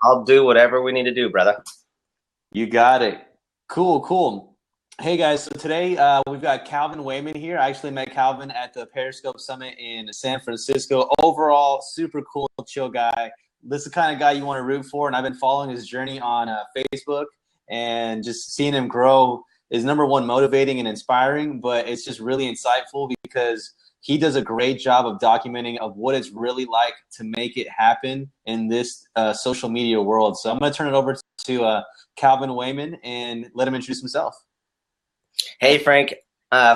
I'll do whatever we need to do, brother. You got it. Cool, cool. Hey guys, so today we've got Calvin Wayman here. I actually met Calvin at the Periscope Summit in San Francisco. Overall, super cool, chill guy. This is the kind of guy you want to root for, and I've been following his journey on Facebook, and just seeing him grow is number one motivating and inspiring, but it's just really insightful because he does a great job of documenting of what it's really like to make it happen in this social media world. So I'm going to turn it over to Calvin Wayman and let him introduce himself. Hey, Frank.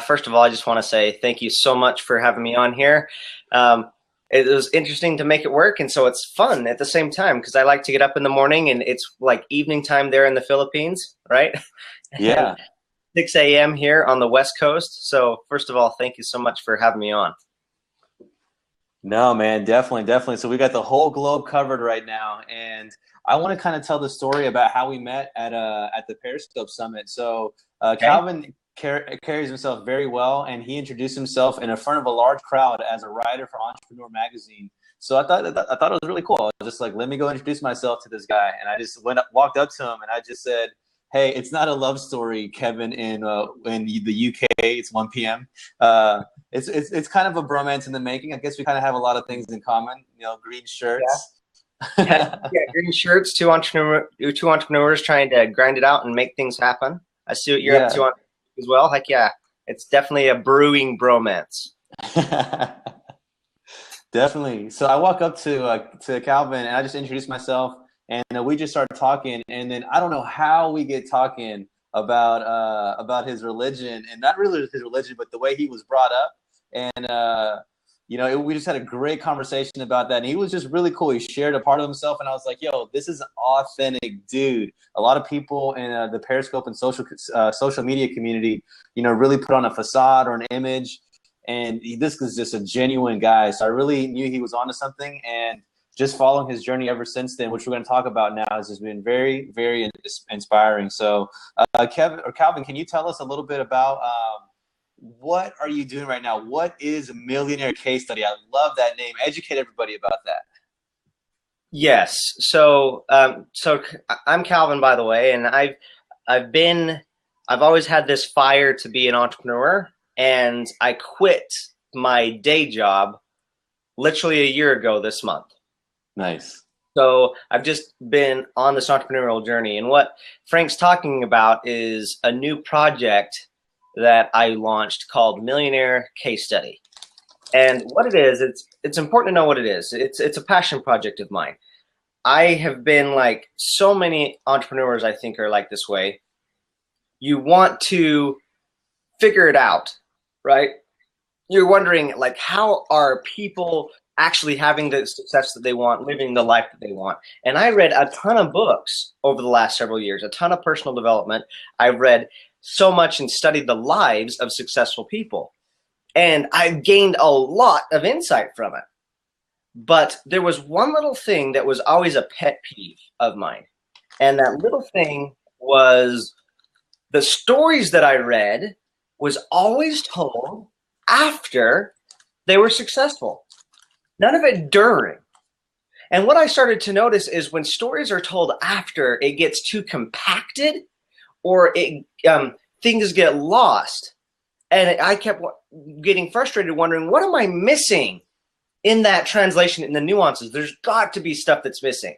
First of all, I just want to say thank you so much for having me on here. It was interesting to make it work, and so it's fun at the same time because I like to get up in the morning, and it's like evening time there in the Philippines, right? Yeah. 6 a.m. here on the West Coast. So first of all, thank you so much for having me on. No, man, definitely, definitely. So we got the whole globe covered right now, and I want to kind of tell the story about how we met at the Periscope Summit. So Okay. Calvin carries himself very well, and he introduced himself in front of a large crowd as a writer for Entrepreneur Magazine. So I thought it was really cool. I was just like, let me go introduce myself to this guy, and I just walked up to him, and I just said, "Hey, it's not a love story, Kevin. In the UK, it's 1 p.m. It's kind of a bromance in the making. I guess we kind of have a lot of things in common. You know, green shirts." Yeah, green shirts, two entrepreneurs trying to grind it out and make things happen. I see what you're up to on as well. Heck yeah, it's definitely a brewing bromance. Definitely. So I walk up to Calvin, and I just introduce myself, and we just started talking, and then I don't know how we get talking about his religion, and not really his religion, but the way he was brought up, and we just had a great conversation about that, and he was just really cool. He shared a part of himself, and I was like, "Yo, this is an authentic dude." A lot of people in the Periscope and social media community, really put on a facade or an image, and this is just a genuine guy. So I really knew he was onto something, and just following his journey ever since then, which we're going to talk about now, has just been very, very inspiring. So, Calvin, can you tell us a little bit about what are you doing right now? What is a Millionaire Case Study? I love that name. Educate everybody about that. Yes. So I'm Calvin, by the way, and I've always had this fire to be an entrepreneur, and I quit my day job literally a year ago this month. Nice. So I've just been on this entrepreneurial journey, and what Frank's talking about is a new project that I launched called Millionaire Case Study. And what it is, it's important to know what it is. It's a passion project of mine. I have been like so many entrepreneurs, I think, are like this way. You want to figure it out, right? You're wondering, like, how are people actually having the success that they want, living the life that they want? And I read a ton of books over the last several years, a ton of personal development. I've read so much and studied the lives of successful people. And I've gained a lot of insight from it. But there was one little thing that was always a pet peeve of mine. And that little thing was the stories that I read was always told after they were successful. None of it during. And what I started to notice is when stories are told after, it gets too compacted, or things get lost. And I kept getting frustrated, wondering, what am I missing in that translation, in the nuances? There's got to be stuff that's missing.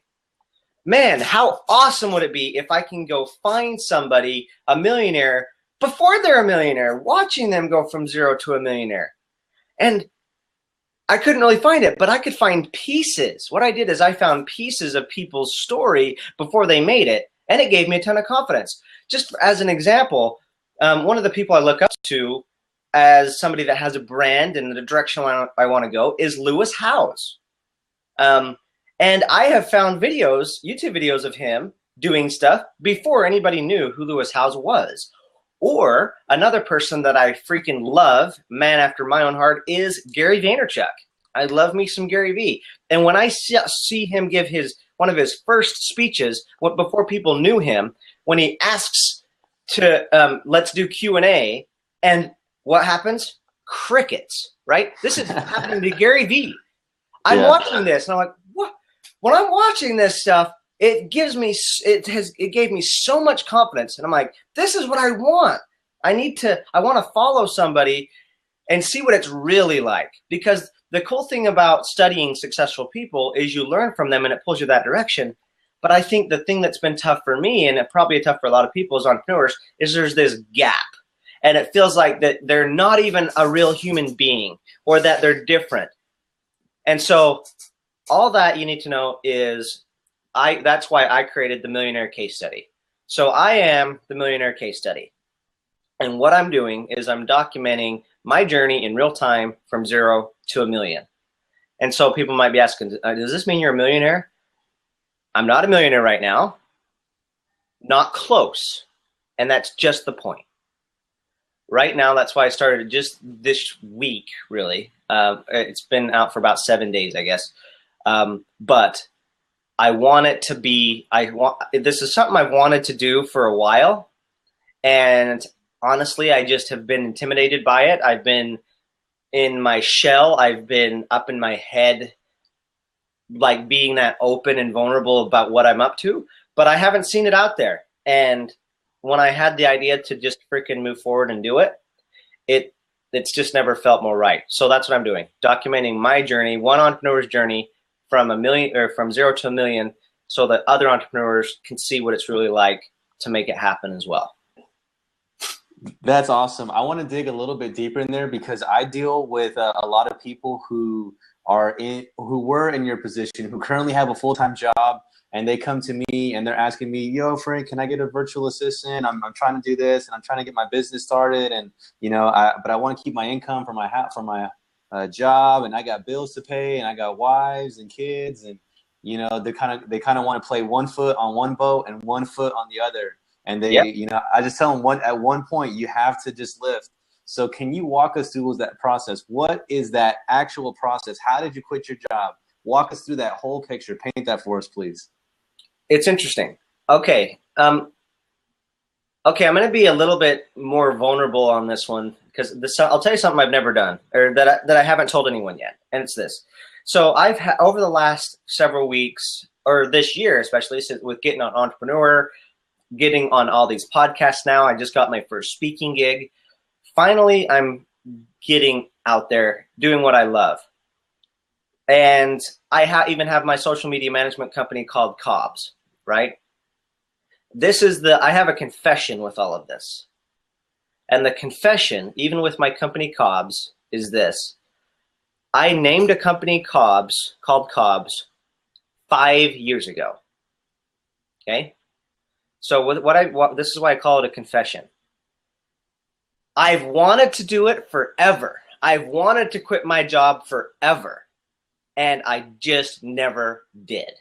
Man, how awesome would it be if I can go find somebody, a millionaire, before they're a millionaire, watching them go from zero to a millionaire. And I couldn't really find it, but I could find pieces. What I did is I found pieces of people's story before they made it, and it gave me a ton of confidence. Just as an example, one of the people I look up to as somebody that has a brand and the direction I want to go is Lewis Howes. And I have found videos, YouTube videos of him doing stuff before anybody knew who Lewis Howes was. Or another person that I freaking love, man after my own heart, is Gary Vaynerchuk. I love me some Gary V. And when I see him give one of his first speeches before people knew him, when he asks to let's do Q&A, and what happens? Crickets, right? This is happening to Gary V. I'm watching this, and I'm like, what? When I'm watching this stuff, it gave me so much confidence. And I'm like, this is what I want. I want to follow somebody and see what it's really like. Because the cool thing about studying successful people is you learn from them and it pulls you that direction. But I think the thing that's been tough for me, and it probably tough for a lot of people as entrepreneurs, is there's this gap. And it feels like that they're not even a real human being, or that they're different. And so all that you need to know is that's why I created the Millionaire Case Study. So I am the Millionaire Case Study. And what I'm doing is I'm documenting my journey in real time from 0 to $1 million. And so people might be asking, does this mean you're a millionaire? I'm not a millionaire right now. Not close. And that's just the point. Right now, that's why I started just this week, really. It's been out for about 7 days, I guess. But I want it to be, this is something I've wanted to do for a while. And honestly, I just have been intimidated by it. I've been in my shell. I've been up in my head, like being that open and vulnerable about what I'm up to, but I haven't seen it out there. And when I had the idea to just freaking move forward and do it, it's just never felt more right. So that's what I'm doing, documenting my journey, one entrepreneur's journey from $1 million, or from 0 to $1 million, so that other entrepreneurs can see what it's really like to make it happen as well. That's awesome. I want to dig a little bit deeper in there because I deal with a lot of people who were in your position, who currently have a full-time job, and they come to me and they're asking me, yo, Frank, can I get a virtual assistant? I'm trying to do this and I'm trying to get my business started. And, but I want to keep my income from my job, and I got bills to pay, and I got wives and kids. And, they kind of want to play one foot on one boat and one foot on the other. And they, yep. I just tell them at one point you have to just lift. So can you walk us through that process? What is that actual process? How did you quit your job? Walk us through that whole picture. Paint that for us, please. It's interesting. Okay. I'm going to be a little bit more vulnerable on this one because I'll tell you something I've never done, or that I haven't told anyone yet. And it's this. So I've had over the last several weeks, or this year, especially with getting on Entrepreneur, getting on all these podcasts now. I just got my first speaking gig. Finally, I'm getting out there doing what I love. And I even have my social media management company called Cobbs, right? I have a confession with all of this. And the confession, even with my company Cobbs, is this. I named a company called Cobbs 5 years ago. Okay? So this is why I call it a confession. I've wanted to do it forever. I've wanted to quit my job forever. And I just never did.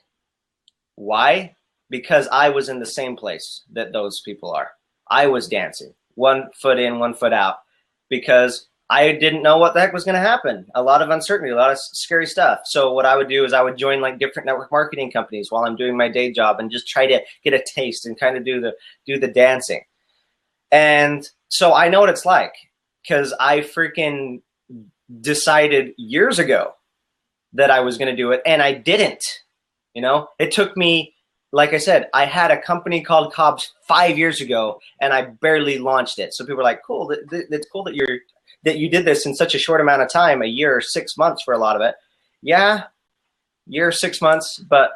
Why? Because I was in the same place that those people are. I was dancing, 1 foot in, 1 foot out, because I didn't know what the heck was going to happen. A lot of uncertainty, a lot of scary stuff. So what I would do is I would join like different network marketing companies while I'm doing my day job and just try to get a taste and kind of do the dancing. And so I know what it's like because I freaking decided years ago that I was going to do it, and I didn't. It took me, like I said, I had a company called Cobbs 5 years ago, and I barely launched it. So people were like, cool, that's cool that you did this in such a short amount of time, a year or 6 months for a lot of it. Yeah, year or 6 months, but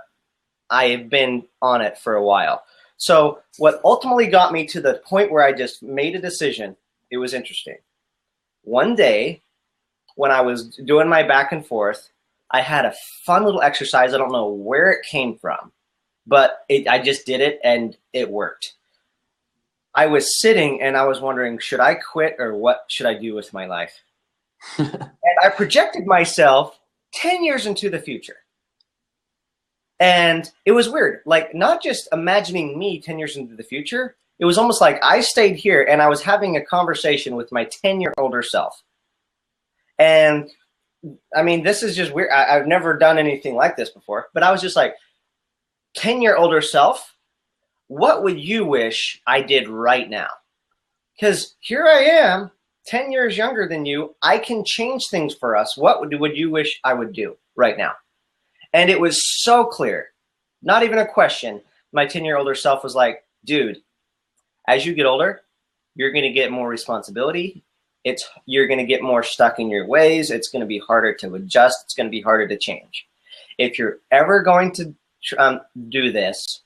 I've been on it for a while. So what ultimately got me to the point where I just made a decision, it was interesting. One day when I was doing my back and forth, I had a fun little exercise. I don't know where it came from, but I just did it and it worked. I was sitting and I was wondering, should I quit or what should I do with my life? And I projected myself 10 years into the future. And it was weird, like not just imagining me 10 years into the future. It was almost like I stayed here and I was having a conversation with my 10-year-older self. And I mean, this is just weird. I've never done anything like this before, but I was just like, 10-year-older self, what would you wish I did right now? Because here I am, 10 years younger than you. I can change things for us. What would you wish I would do right now? And it was so clear not even a question. My 10-year-older self was like, dude, as you get older, you're going to get more responsibility. You're going to get more stuck in your ways. It's going to be harder to adjust. It's going to be harder to change. If you're ever going to do this,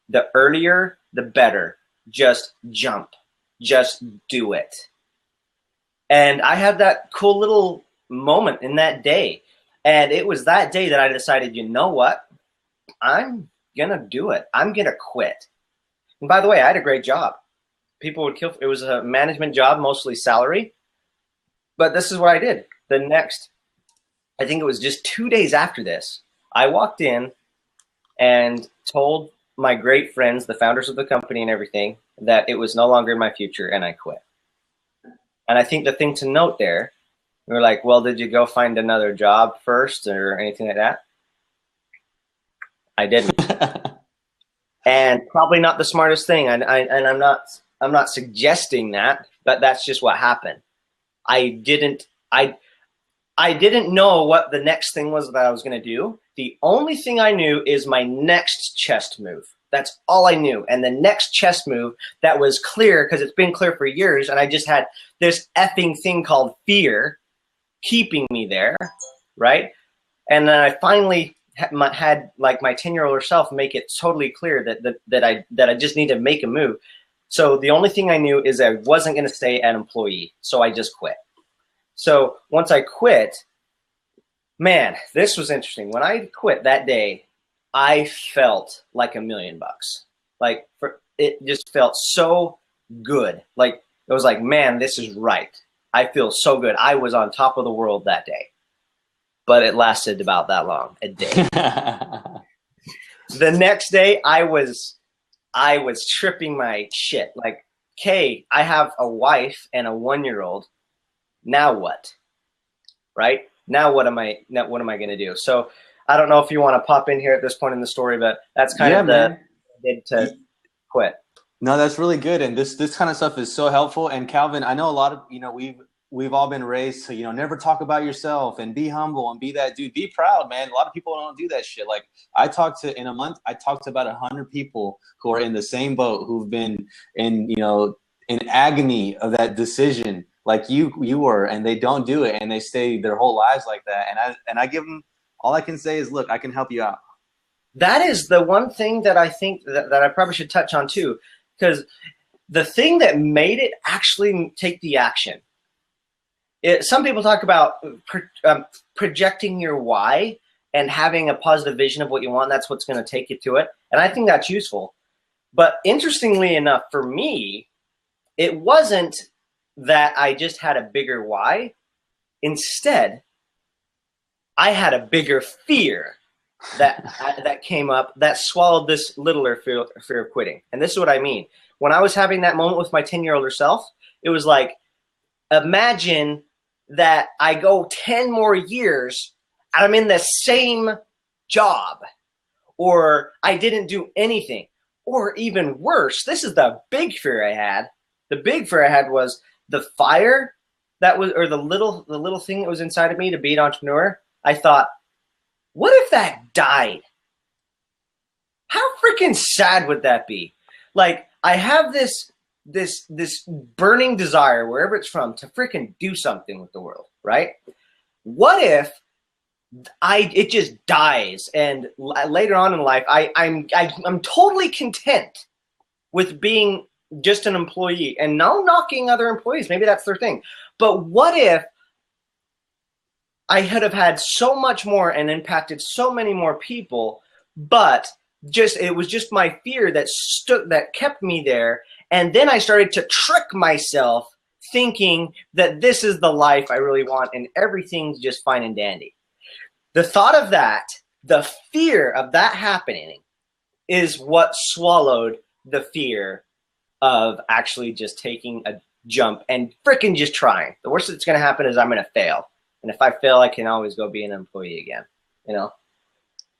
the earlier, the better. Just jump. Just do it. And I had that cool little moment in that day. And it was that day that I decided, you know what? I'm going to do it. I'm going to quit. And by the way, I had a great job. People would kill. It was a management job, mostly salary. But this is what I did. I think it was just 2 days after this, I walked in and told my great friends, the founders of the company and everything, that it was no longer in my future and I quit. And I think the thing to note there, we were like, well, did you go find another job first or anything like that? I didn't. And probably not the smartest thing. And I'm not suggesting that, but that's just what happened. I didn't know what the next thing was that I was going to do. The only thing I knew is my next chest move. That's all I knew. And the next chest move that was clear, because it's been clear for years, and I just had this effing thing called fear keeping me there, right? And then I finally had like my 10-year-old self make it totally clear that I just need to make a move. So the only thing I knew is I wasn't going to stay an employee. So I just quit. So once I quit, man, this was interesting. When I quit that day, I felt like $1 million. Like it just felt so good. Like it was like, man, this is right. I feel so good. I was on top of the world that day. But it lasted about that long, a day. The next day, I was tripping my shit. Like, okay, I have a wife and a 1-year-old. Now what? Right? Now what am I going to do? So I don't know if you want to pop in here at this point in the story, but that's kind of the did to quit. No, that's really good. And this kind of stuff is so helpful. And Calvin, I know a lot of, we've all been raised to, never talk about yourself and be humble and be that dude. Be proud, man. A lot of people don't do that shit. Like in a month, I talked to about 100 people who are in the same boat, who've been in agony of that decision like you were, and they don't do it, and they stay their whole lives like that. And I give them, all I can say is, look, I can help you out. That is the one thing that I think that I probably should touch on too, because the thing that made it actually take the action. Some people talk about projecting your why and having a positive vision of what you want. That's what's going to take you to it. And I think that's useful. But interestingly enough, for me, it wasn't that I just had a bigger why. Instead, I had a bigger fear that came up that swallowed this littler fear of quitting. And this is what I mean. When I was having that moment with my 10-year-old self, it was like, imagine that I go 10 more years and I'm in the same job, or I didn't do anything, or even worse, this is the big fear I had. The big fear I had was the fire that was, or the little thing that was inside of me to be an entrepreneur. I thought, what if that died? How freaking sad would that be? Like, I have this burning desire, wherever it's from, to freaking do something with the world, right? What if it just dies, and later on in life, I'm totally content with being just an employee, and no knocking other employees, maybe that's their thing. But what if I could have had so much more and impacted so many more people, but it was just my fear that kept me there. And then I started to trick myself thinking that this is the life I really want and everything's just fine and dandy. The thought of that, the fear of that happening, is what swallowed the fear of actually just taking a jump and freaking just trying. The worst that's going to happen is I'm going to fail. And if I fail, I can always go be an employee again,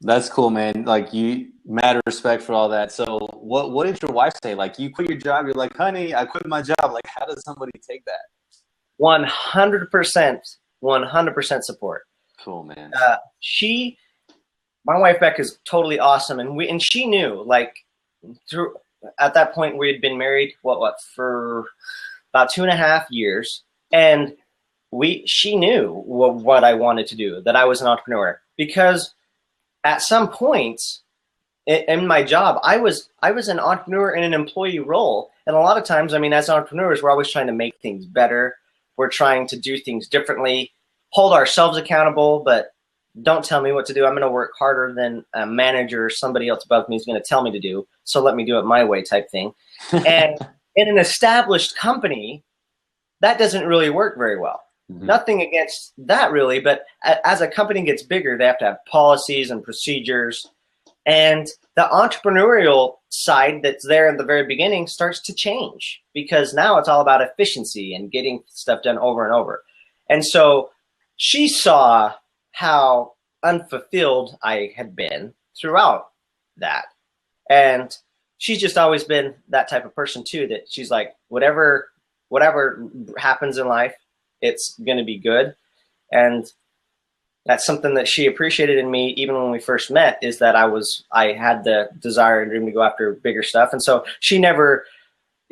That's cool, man. Like, you mad respect for all that. So what did your wife say? Like, you quit your job. You're like, honey, I quit my job. Like, how does somebody take that? 100% support. Cool, man. my wife Beck is totally awesome, and she knew, like, through at that point we had been married for about 2.5 years, and she knew what I wanted to do, that I was an entrepreneur, because at some points in my job, I was an entrepreneur in an employee role, and a lot of times, I mean, as entrepreneurs, we're always trying to make things better. We're trying to do things differently, hold ourselves accountable, but don't tell me what to do. I'm going to work harder than a manager or somebody else above me is going to tell me to do, so let me do it my way type thing. And in an established company, that doesn't really work very well. Mm-hmm. Nothing against that really, but as a company gets bigger, they have to have policies and procedures. And the entrepreneurial side that's there in the very beginning starts to change, because now it's all about efficiency and getting stuff done over and over. And so she saw how unfulfilled I had been throughout that. And she's just always been that type of person too, that she's like, whatever happens in life, it's going to be good. And that's something that she appreciated in me even when we first met, is that I had the desire and dream to go after bigger stuff. And so she never,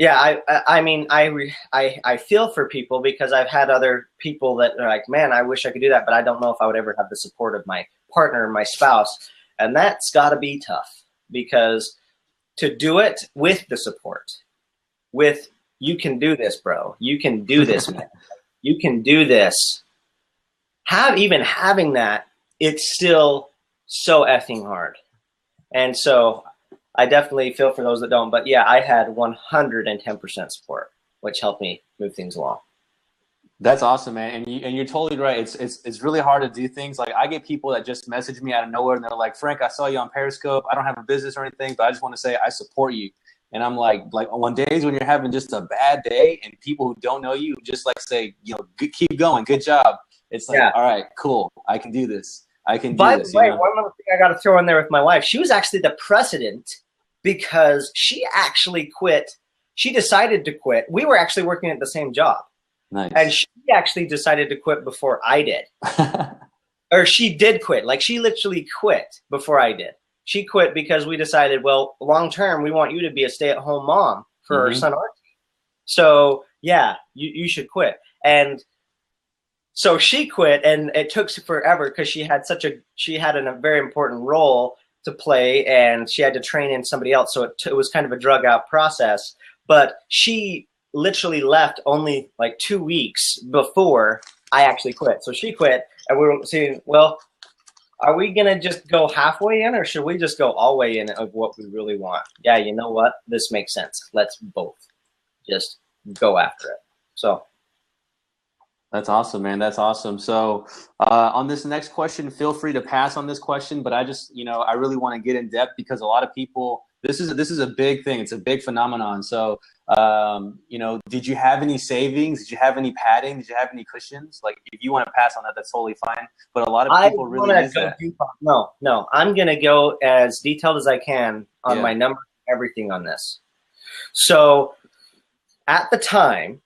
I mean, I feel for people, because I've had other people that are like, man, I wish I could do that, but I don't know if I would ever have the support of my partner, my spouse. And that's got to be tough, because to do it with the support, with, you can do this, bro. You can do this, man. You can do this. Having that, it's still so effing hard. And so I definitely feel for those that don't. But yeah, I had 110% support, which helped me move things along. That's awesome, man. And you're totally right. It's really hard to do things. Like, I get people that just message me out of nowhere, and they're like, Frank, I saw you on Periscope. I don't have a business or anything, but I just want to say I support you. And I'm like on days when you're having just a bad day, and people who don't know you just like say, keep going, good job. It's like, all right, cool. I can do this. I can do this. By the way, one other thing I got to throw in there with my wife, she was actually the precedent, because she actually quit. She decided to quit. We were actually working at the same job. Nice. And she actually decided to quit before I did. Or she did quit. Like, she literally quit before I did. She quit because we decided, well, long term, we want you to be a stay-at-home mom for our son, Archie. So, yeah, you should quit. And so she quit, and it took forever, because she had a very important role to play, and she had to train in somebody else. So it was kind of a drug out process. But she literally left only like 2 weeks before I actually quit. So she quit, and we were saying, well, are we going to just go halfway in, or should we just go all the way in of what we really want? Yeah, you know what? This makes sense. Let's both just go after it. So that's awesome, man. That's awesome. So on this next question, feel free to pass on this question, but I just, I really want to get in depth, because a lot of people, this is a big thing. It's a big phenomenon. So, did you have any savings? Did you have any padding? Did you have any cushions? Like, if you want to pass on that, that's totally fine. But a lot of people really miss that. No, I'm going to go as detailed as I can on my numbers, everything on this. So at the time,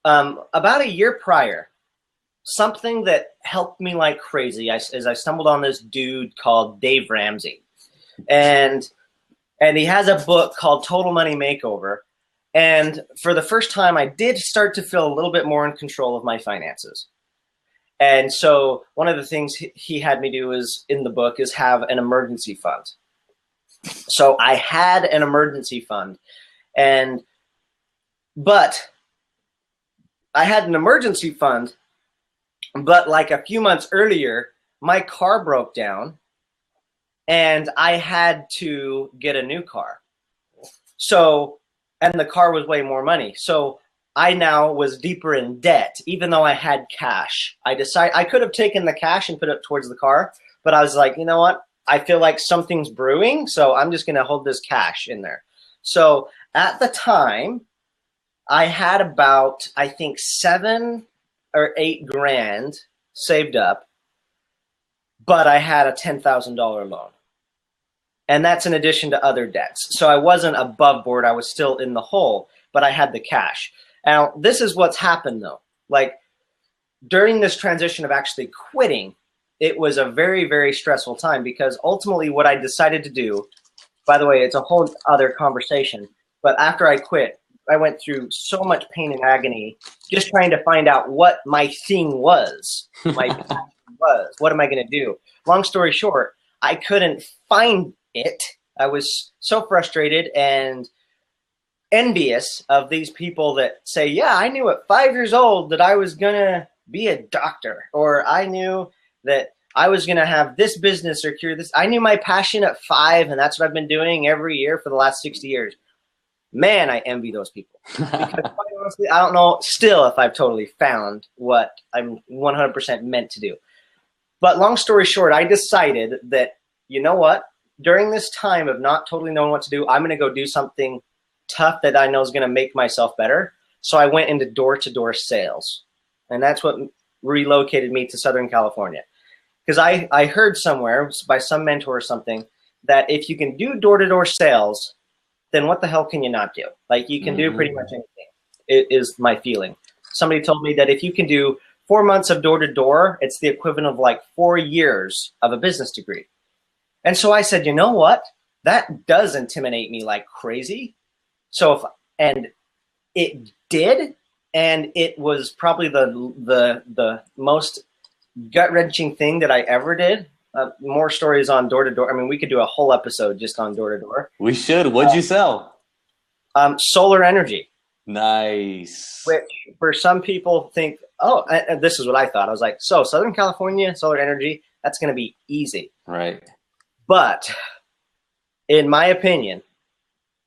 about a year prior, something that helped me like crazy is I stumbled on this dude called Dave Ramsey, and he has a book called Total Money Makeover. And for the first time, I did start to feel a little bit more in control of my finances. And so one of the things he had me do in the book is have an emergency fund. So I had an emergency fund, but like a few months earlier, my car broke down, and I had to get a new car. So, and the car was way more money. So I now was deeper in debt, even though I had cash. I could have taken the cash and put it towards the car, but I was like, you know what? I feel like something's brewing, so I'm just going to hold this cash in there. So at the time, I had about, I think, 7 or 8 grand saved up, but I had a $10,000 loan. And that's in addition to other debts. So I wasn't above board. I was still in the hole, but I had the cash. Now, this is what's happened, though. Like, during this transition of actually quitting, it was a very, very stressful time because ultimately what I decided to do, by the way, it's a whole other conversation, but after I quit, I went through so much pain and agony just trying to find out what my thing was, my passion was. What am I going to do? Long story short, I couldn't find it. I was so frustrated and envious of these people that say, yeah, I knew at 5 years old that I was going to be a doctor, or I knew that I was going to have this business or cure this. I knew my passion at 5, and that's what I've been doing every year for the last 60 years. Man, I envy those people. Because quite honestly, I don't know still if I've totally found what I'm 100% meant to do. But long story short, I decided that, you know what? During this time of not totally knowing what to do, I'm going to go do something tough that I know is going to make myself better. So I went into door-to-door sales. And that's what relocated me to Southern California. Because I heard somewhere by some mentor or something that if you can do door-to-door sales, then what the hell can you not do? Like, you can do pretty much anything, it is my feeling. Somebody told me that if you can do 4 months of door-to-door, it's the equivalent of like 4 years of a business degree. And so I said, you know what? That does intimidate me like crazy. And it did, and it was probably the most gut-wrenching thing that I ever did. More stories on door-to-door. I mean, we could do a whole episode just on door-to-door. We should. What'd you sell? Solar energy. Nice. Which for some people think, oh, and this is what I thought. I was like, so Southern California, solar energy, that's going to be easy. Right. But in my opinion,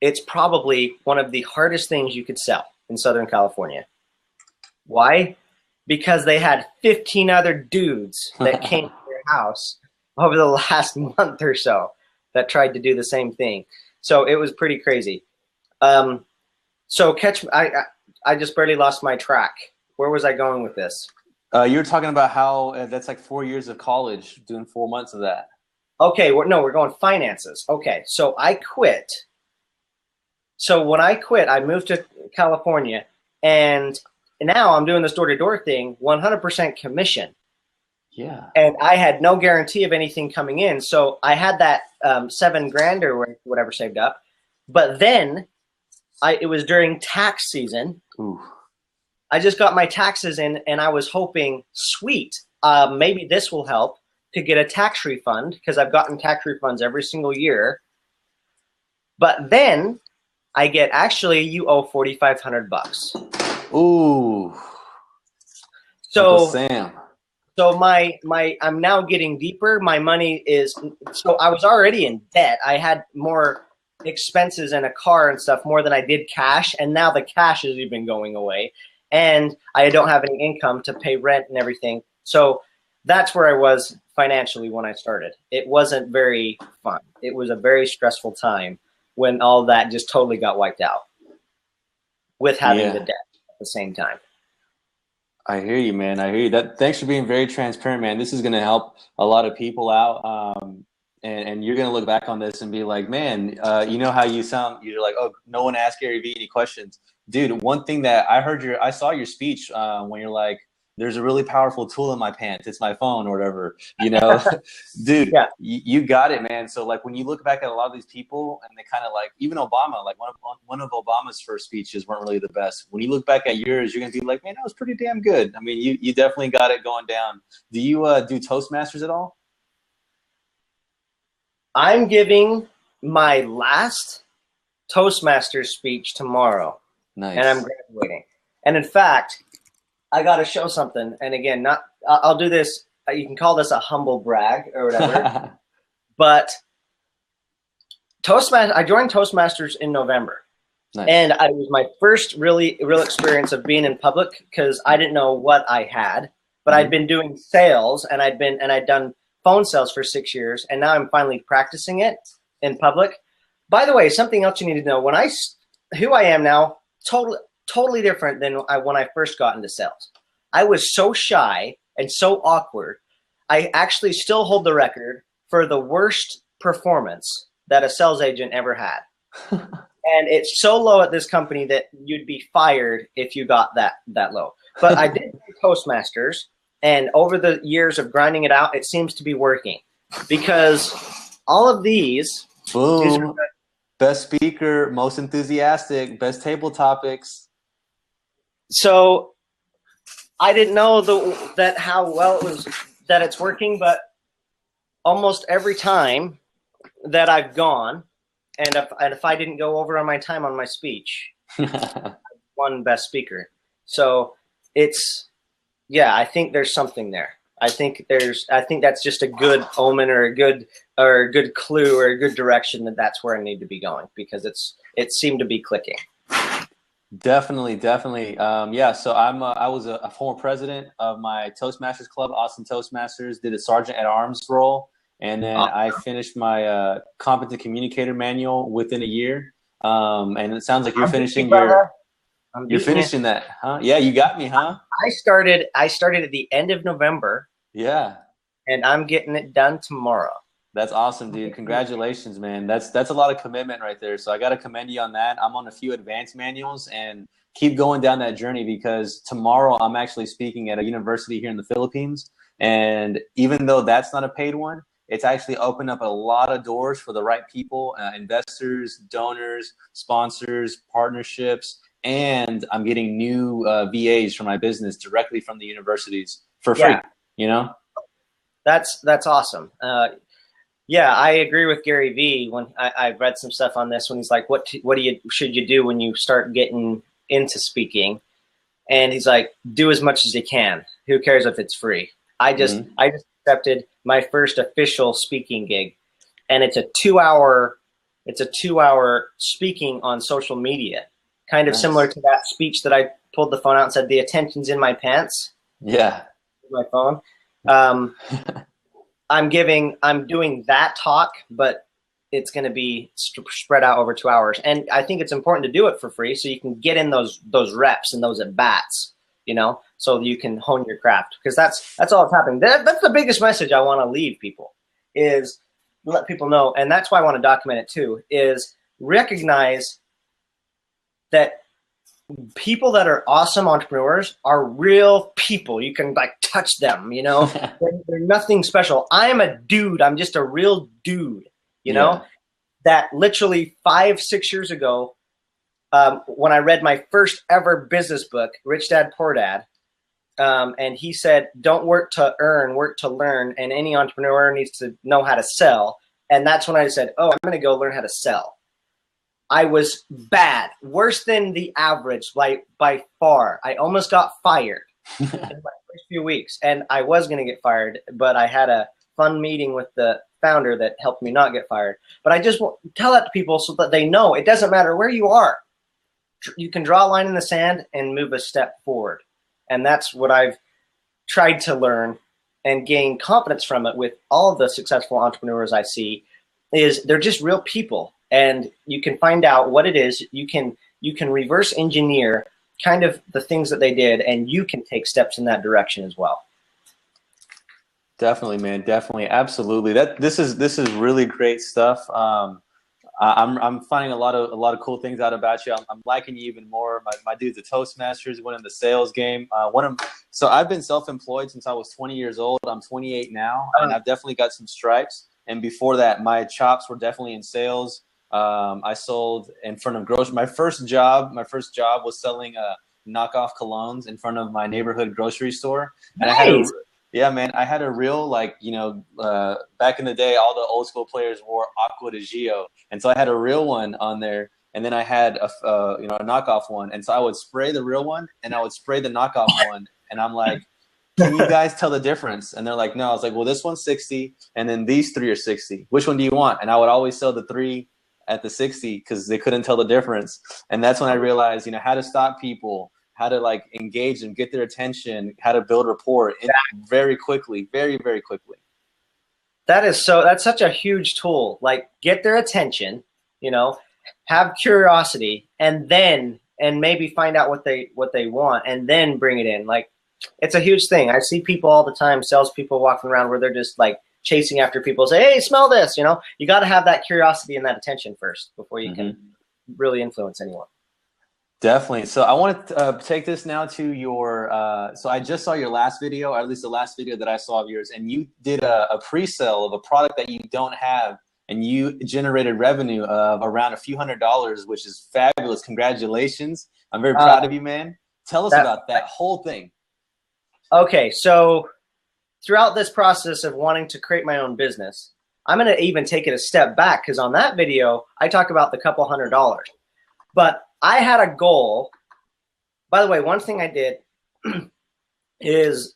it's probably one of the hardest things you could sell in Southern California. Why? Because they had 15 other dudes that came to their house over the last month or so that tried to do the same thing. So it was pretty crazy. So I just barely lost my track. Where was I going with this? You were talking about how that's like 4 years of college, doing 4 months of that. Okay, we're going finances. Okay, so I quit. So when I quit, I moved to California, and now I'm doing this door-to-door thing, 100% commission. Yeah. And I had no guarantee of anything coming in. So I had that $7,000 or whatever saved up. But then it was during tax season. Ooh. I just got my taxes in, and I was hoping, sweet, maybe this will help to get a tax refund, because I've gotten tax refunds every single year. But then I get, actually, you owe $4,500. Ooh. So Sam. So I'm now getting deeper. My money is, so I was already in debt. I had more expenses in a car and stuff more than I did cash. And now the cash has even going away. And I don't have any income to pay rent and everything. So that's where I was financially when I started. It wasn't very fun. It was a very stressful time when all that just totally got wiped out with having the debt at the same time. I hear you, man. I hear you. Thanks for being very transparent, man. This is going to help a lot of people out. And you're going to look back on this and be like, man, you know how you sound? You're like, oh, no one asked Gary Vee any questions. Dude, one thing that I saw your speech when you're like, there's a really powerful tool in my pants. It's my phone or whatever, you know, dude, yeah. you got it, man. So like when you look back at a lot of these people and they kind of like, even Obama, like one of Obama's first speeches weren't really the best. When you look back at yours, you're going to be like, man, that was pretty damn good. I mean, you definitely got it going down. Do you do Toastmasters at all? I'm giving my last Toastmasters speech tomorrow. Nice. And I'm graduating. And in fact, I got to show something. And again, I'll do this. You can call this a humble brag or whatever. But I joined Toastmasters in November. Nice. And it was my first real experience of being in public, because I didn't know what I had. But I'd been doing sales, and I'd done phone sales for 6 years, and now I'm finally practicing it in public. By the way, something else you need to know: who I am now, totally different than when I first got into sales. I was so shy and so awkward. I actually still hold the record for the worst performance that a sales agent ever had. And it's so low at this company that you'd be fired if you got that low. But I did Toastmasters, And over the years of grinding it out, it seems to be working, because all of these Boom. Best speaker, most enthusiastic, best table topics. So I didn't know that how well it was, that it's working, but almost every time that I've gone, and if I didn't go over on my time on my speech, I won best speaker. So it's, yeah, I think there's something there. I think that's just a good omen, or a good clue, or a good direction that that's where I need to be going, because it seemed to be clicking. Definitely. Yeah. So I was a former president of my Toastmasters club, Austin Toastmasters. Did a sergeant at arms role, and then I finished my competent communicator manual within a year. And it sounds like you're finishing that, huh? Yeah, you got me, huh? I started at the end of November. Yeah. And I'm getting it done tomorrow. That's awesome, dude. Congratulations, man. That's a lot of commitment right there. So I got to commend you on that. I'm on a few advanced manuals, and keep going down that journey, because tomorrow I'm actually speaking at a university here in the Philippines. And even though that's not a paid one, it's actually opened up a lot of doors for the right people, investors, donors, sponsors, partnerships, and I'm getting new VAs for my business directly from the universities for free, you know? That's awesome. Yeah, I agree with Gary Vee when I've read some stuff on this, when he's like, what should you do when you start getting into speaking? And he's like, do as much as you can. Who cares if it's free? I just accepted my first official speaking gig, and it's a 2-hour speaking on social media, kind of similar to that speech that I pulled the phone out and said, the attention's in my pants. Yeah. My phone. I'm doing that talk, but it's going to be spread out over 2 hours. And I think it's important to do it for free, so you can get in those reps and those at bats, you know, so you can hone your craft, because that's all that's happening. That's the biggest message I want to leave people, is let people know. And that's why I want to document it too, is recognize that people that are awesome entrepreneurs are real people. You can like touch them, you know. They're nothing special. I am a dude. I'm just a real dude, you know. That literally 5-6 years ago, when I read my first ever business book, Rich Dad Poor Dad, and he said, don't work to earn, work to learn, and any entrepreneur needs to know how to sell. And that's when I said, oh, I'm going to go learn how to sell. I was bad, worse than the average by far. I almost got fired in my first few weeks, and I was going to get fired, but I had a fun meeting with the founder that helped me not get fired. But I just tell that to people so that they know it doesn't matter where you are. You can draw a line in the sand and move a step forward. And that's what I've tried to learn and gain confidence from it with all of the successful entrepreneurs I see, is they're just real people. And you can find out what it is. You can reverse engineer kind of the things that they did, and you can take steps in that direction as well. Definitely, man. Definitely, absolutely. This is really great stuff. I'm finding a lot of cool things out about you. I'm liking you even more. My dude's a Toastmasters, went in the sales game. So I've been self-employed since I was 20 years old. I'm 28 now, and I've definitely got some stripes. And before that, my chops were definitely in sales. I sold in front of grocery. My first job was selling knockoff colognes in front of my neighborhood grocery store. And Nice. I had a real, like, you know, back in the day, all the old school players wore Aqua de Gio. And so I had a real one on there. And then I had a knockoff one. And so I would spray the real one and I would spray the knockoff one. And I'm like, can you guys tell the difference? And they're like, no. I was like, well, this one's 60 and then these 3 are 60. Which one do you want? And I would always sell the 3 at the 60 because they couldn't tell the difference. And that's when I realized, you know, how to stop people, how to like engage them, get their attention, how to build rapport very quickly, very, very quickly. That's such a huge tool. Like, get their attention, you know, have curiosity, and maybe find out what they want, and then bring it in. Like, it's a huge thing. I see people all the time, salespeople walking around where they're just like chasing after people, say, hey, smell this, you know. You got to have that curiosity and that attention first before you can really influence anyone. Definitely. So I want to take this now to your. So I just saw your last video, or at least the last video that I saw of yours, and you did a pre-sale of a product that you don't have, and you generated revenue of around a few $100s, which is fabulous. Congratulations! I'm very proud of you, man. Tell us about that whole thing. Okay, so throughout this process of wanting to create my own business, I'm going to even take it a step back, because on that video, I talk about the couple $100. But I had a goal. By the way, one thing I did is,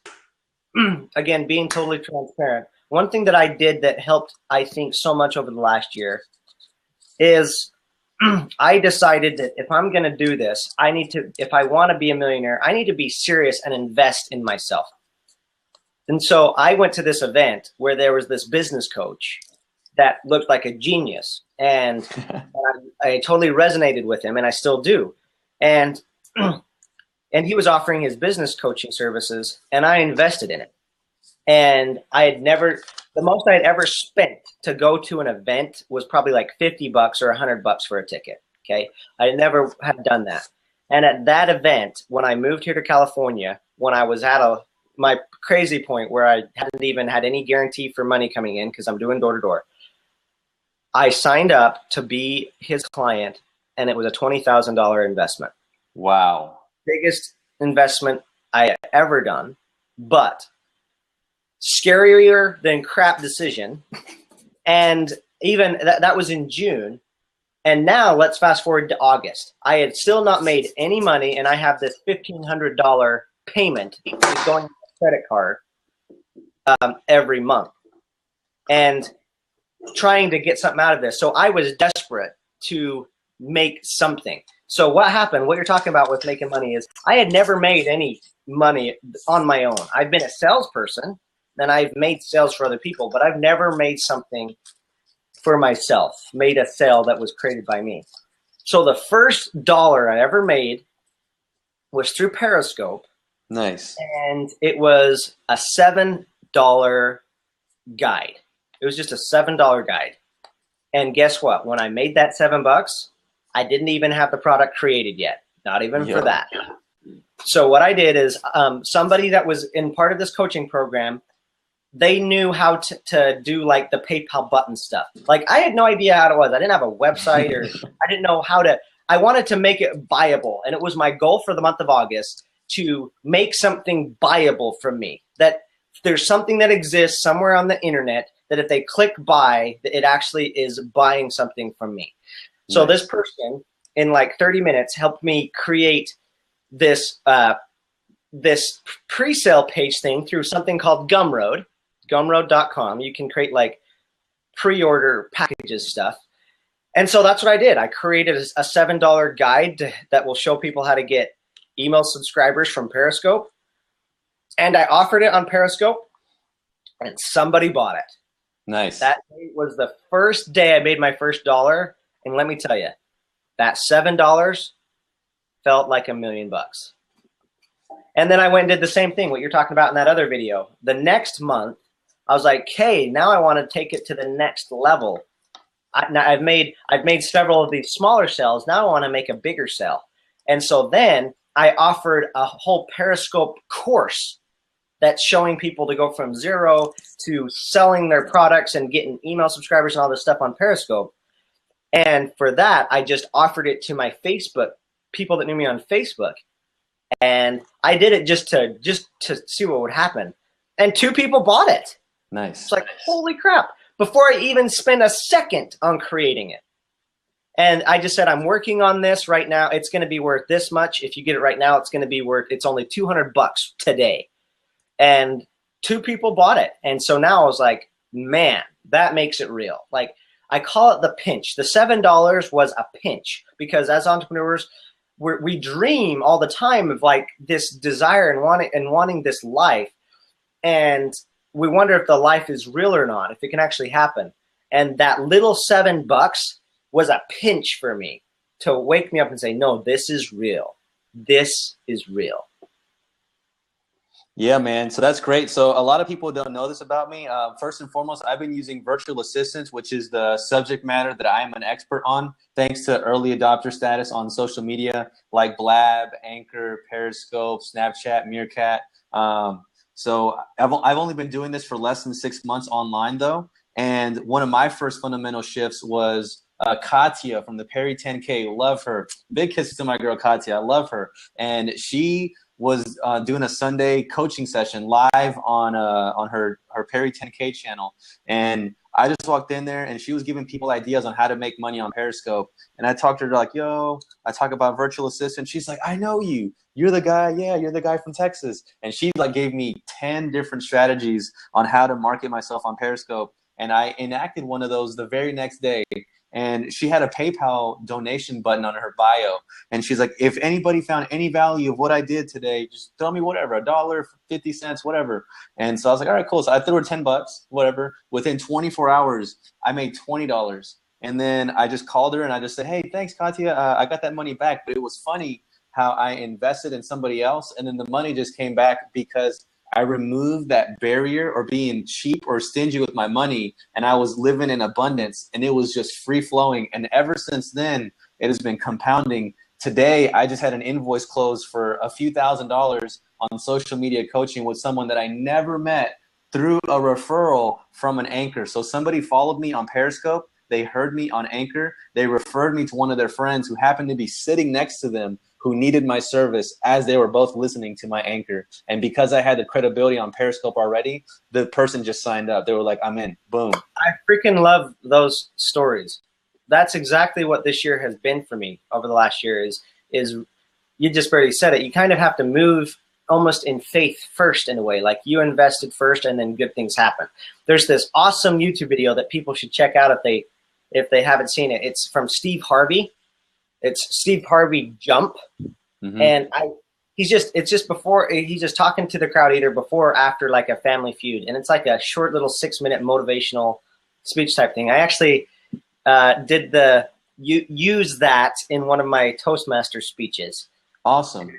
again, being totally transparent. One thing that I did that helped, I think, so much over the last year is I decided that if I'm going to do this, if I want to be a millionaire, I need to be serious and invest in myself. And so I went to this event where there was this business coach that looked like a genius, and I totally resonated with him, and I still do. And he was offering his business coaching services, and I invested in it. And the most I had ever spent to go to an event was probably like $50 or $100 for a ticket. Okay. I never had done that. And at that event, when I moved here to California, when I was at my crazy point where I hadn't even had any guarantee for money coming in, because I'm doing door to door, I signed up to be his client, and it was a $20,000 investment. Wow. Biggest investment I ever done, but scarier than crap decision. And even that was in June. And now let's fast forward to August. I had still not made any money, and I have this $1,500 payment going on a credit card every month, and trying to get something out of this. So I was desperate to make something. So what happened, what you're talking about with making money, is I had never made any money on my own. I've been a salesperson, and I've made sales for other people, but I've never made something for myself, made a sale that was created by me. So the first dollar I ever made was through Periscope. Nice. And it was a $7 guide. It was just a $7 guide. And guess what? When I made that $7, I didn't even have the product created yet. Not even for that. So what I did is somebody that was in part of this coaching program, they knew how to do like the PayPal button stuff. Like I had no idea how it was. I didn't have a website, or I didn't know how to. I wanted to make it buyable. And it was my goal for the month of August to make something buyable from me. That there's something that exists somewhere on the internet that if they click buy, it actually is buying something from me. So this person in like 30 minutes helped me create this this pre-sale page thing through something called Gumroad, gumroad.com. You can create like pre-order packages stuff. And so that's what I did. I created a $7 guide that will show people how to get email subscribers from Periscope. And I offered it on Periscope, and somebody bought it. Nice. That day was the first day I made my first dollar. And let me tell you, that $7 felt like $1 million. And then I went and did the same thing, what you're talking about in that other video. The next month, I was like, hey, now I want to take it to the next level. I've made several of these smaller sales. Now I want to make a bigger sale. And so then I offered a whole Periscope course that's showing people to go from zero to selling their products and getting email subscribers and all this stuff on Periscope. And for that, I just offered it to my Facebook, people that knew me on Facebook. And I did it just to see what would happen. And 2 people bought it. Nice. It's like, holy crap, before I even spent a second on creating it. And I just said, I'm working on this right now. It's going to be worth this much. If you get it right now, it's going to be worth, it's only $200 today. And 2 people bought it. And so now I was like, man, that makes it real. Like, I call it the pinch. The $7 was a pinch, because as entrepreneurs, we dream all the time of like this desire and wanting this life. And we wonder if the life is real or not, if it can actually happen. And that little $7 was a pinch for me to wake me up and say, no, this is real. This is real. Yeah, man. So that's great. So a lot of people don't know this about me. First and foremost, I've been using virtual assistants, which is the subject matter that I am an expert on, thanks to early adopter status on social media like Blab, Anchor, Periscope, Snapchat, Meerkat. So I've only been doing this for less than 6 months online, though. And one of my first fundamental shifts was Katya from the Perry 10K. Love her. Big kisses to my girl Katya. I love her. And she was doing a Sunday coaching session live on her Perry 10K channel, and I just walked in there, and she was giving people ideas on how to make money on Periscope. And I talked to her like, "Yo," I talk about virtual assistant. She's like, "I know you. You're the guy. Yeah, you're the guy from Texas." And she like gave me 10 different strategies on how to market myself on Periscope, and I enacted one of those the very next day. And she had a PayPal donation button on her bio. And she's like, if anybody found any value of what I did today, just throw me whatever, $1, 50 cents, whatever. And so I was like, all right, cool. So I threw her $10, whatever. Within 24 hours, I made $20. And then I just called her and I just said, hey, thanks, Katya. I got that money back. But it was funny how I invested in somebody else. And then the money just came back because I removed that barrier or being cheap or stingy with my money, and I was living in abundance, and it was just free flowing. And ever since then, it has been compounding. Today, I just had an invoice close for a few $1,000s on social media coaching with someone that I never met through a referral from an Anchor. So somebody followed me on Periscope. They heard me on Anchor. They referred me to one of their friends who happened to be sitting next to them who needed my service as they were both listening to my Anchor. And because I had the credibility on Periscope already, the person just signed up. They were like, I'm in. Boom. I freaking love those stories. That's exactly what this year has been for me over the last year is you just barely said it. You kind of have to move almost in faith first in a way, like you invested first and then good things happen. There's this awesome YouTube video that people should check out if they haven't seen it. It's from Steve Harvey. It's Steve Harvey Jump. Mm-hmm. And he's just talking to the crowd either before or after like a Family Feud. And it's like a short little 6-minute motivational speech type thing. I actually use that in one of my Toastmaster speeches. Awesome.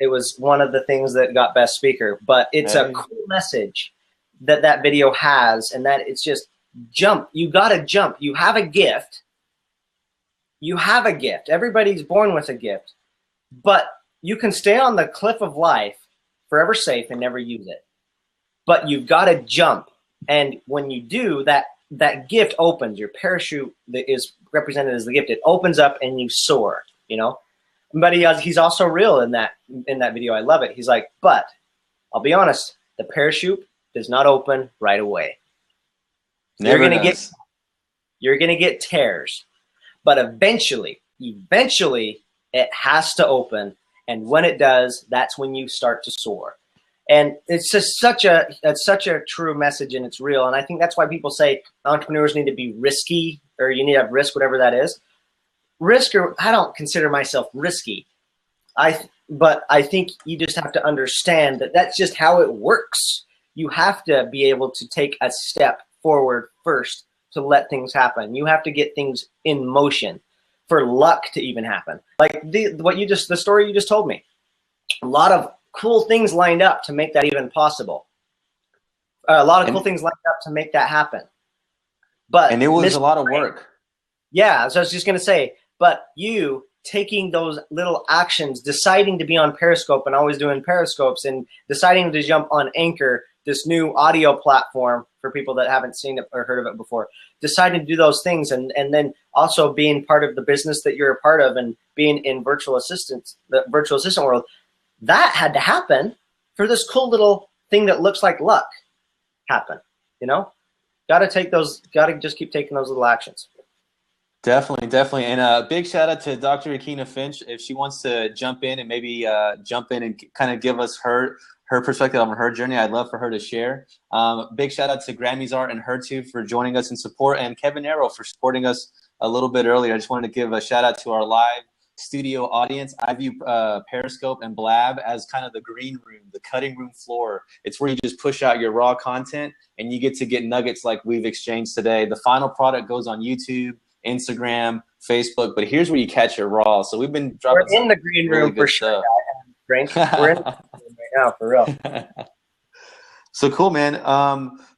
It was one of the things that got best speaker, but it's a cool message that video has. And that it's just jump. You got to jump. You have a gift. You have a gift. Everybody's born with a gift, but you can stay on the cliff of life forever safe and never use it. But you've got to jump. And when you do, that gift opens. Your parachute that is represented as the gift, it opens up and you soar, you know? But he's also real in that video. I love it. He's like, but I'll be honest, the parachute does not open right away. Never You're gonna get tears. But eventually, it has to open. And when it does, that's when you start to soar. And it's just such a true message, and it's real. And I think that's why people say entrepreneurs need to be risky, or you need to have risk, whatever that is. I don't consider myself risky. But I think you just have to understand that that's just how it works. You have to be able to take a step forward first to let things happen. You have to get things in motion for luck to even happen. Like the story you just told me. A lot of cool things lined up to make that even possible. A lot of cool things lined up to make that happen. And it was a lot of work. Yeah, so I was just gonna say, but you taking those little actions, deciding to be on Periscope and always doing Periscopes, and deciding to jump on Anchor, this new audio platform for people that haven't seen it or heard of it before, deciding to do those things, and then also being part of the business that you're a part of and being in the virtual assistant world, that had to happen for this cool little thing that looks like luck happen, you know? Got to just keep taking those little actions. Definitely. And a big shout out to Dr. Akina Finch. If she wants to jump in and maybe jump in and kind of give us her perspective on her journey, I'd love for her to share. Big shout out to Grammy's Art and her too for joining us in support, and Kevin Arrow for supporting us a little bit earlier. I just wanted to give a shout out to our live studio audience. I view Periscope and Blab as kind of the green room, the cutting room floor. It's where you just push out your raw content and you get to get nuggets like we've exchanged today. The final product goes on YouTube, Instagram, Facebook, but here's where you catch it raw. So we've been dropping. We're in the green room for sure. We're in the green room right now, for real. So cool, man.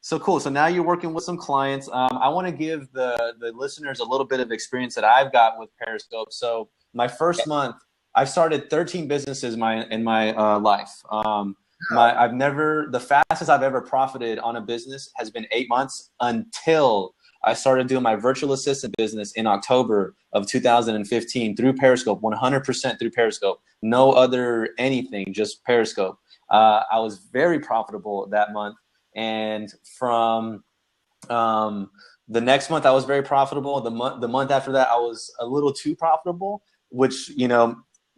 So cool. So now you're working with some clients. I want to give the listeners a little bit of experience that I've got with Periscope. So my first month, I've started 13 businesses in my life. The fastest I've ever profited on a business has been 8 months until I started doing my virtual assistant business in October of 2015 through Periscope, 100% through Periscope. No other anything, just Periscope. I was very profitable that month. And from the next month, I was very profitable. The month after that, I was a little too profitable, which,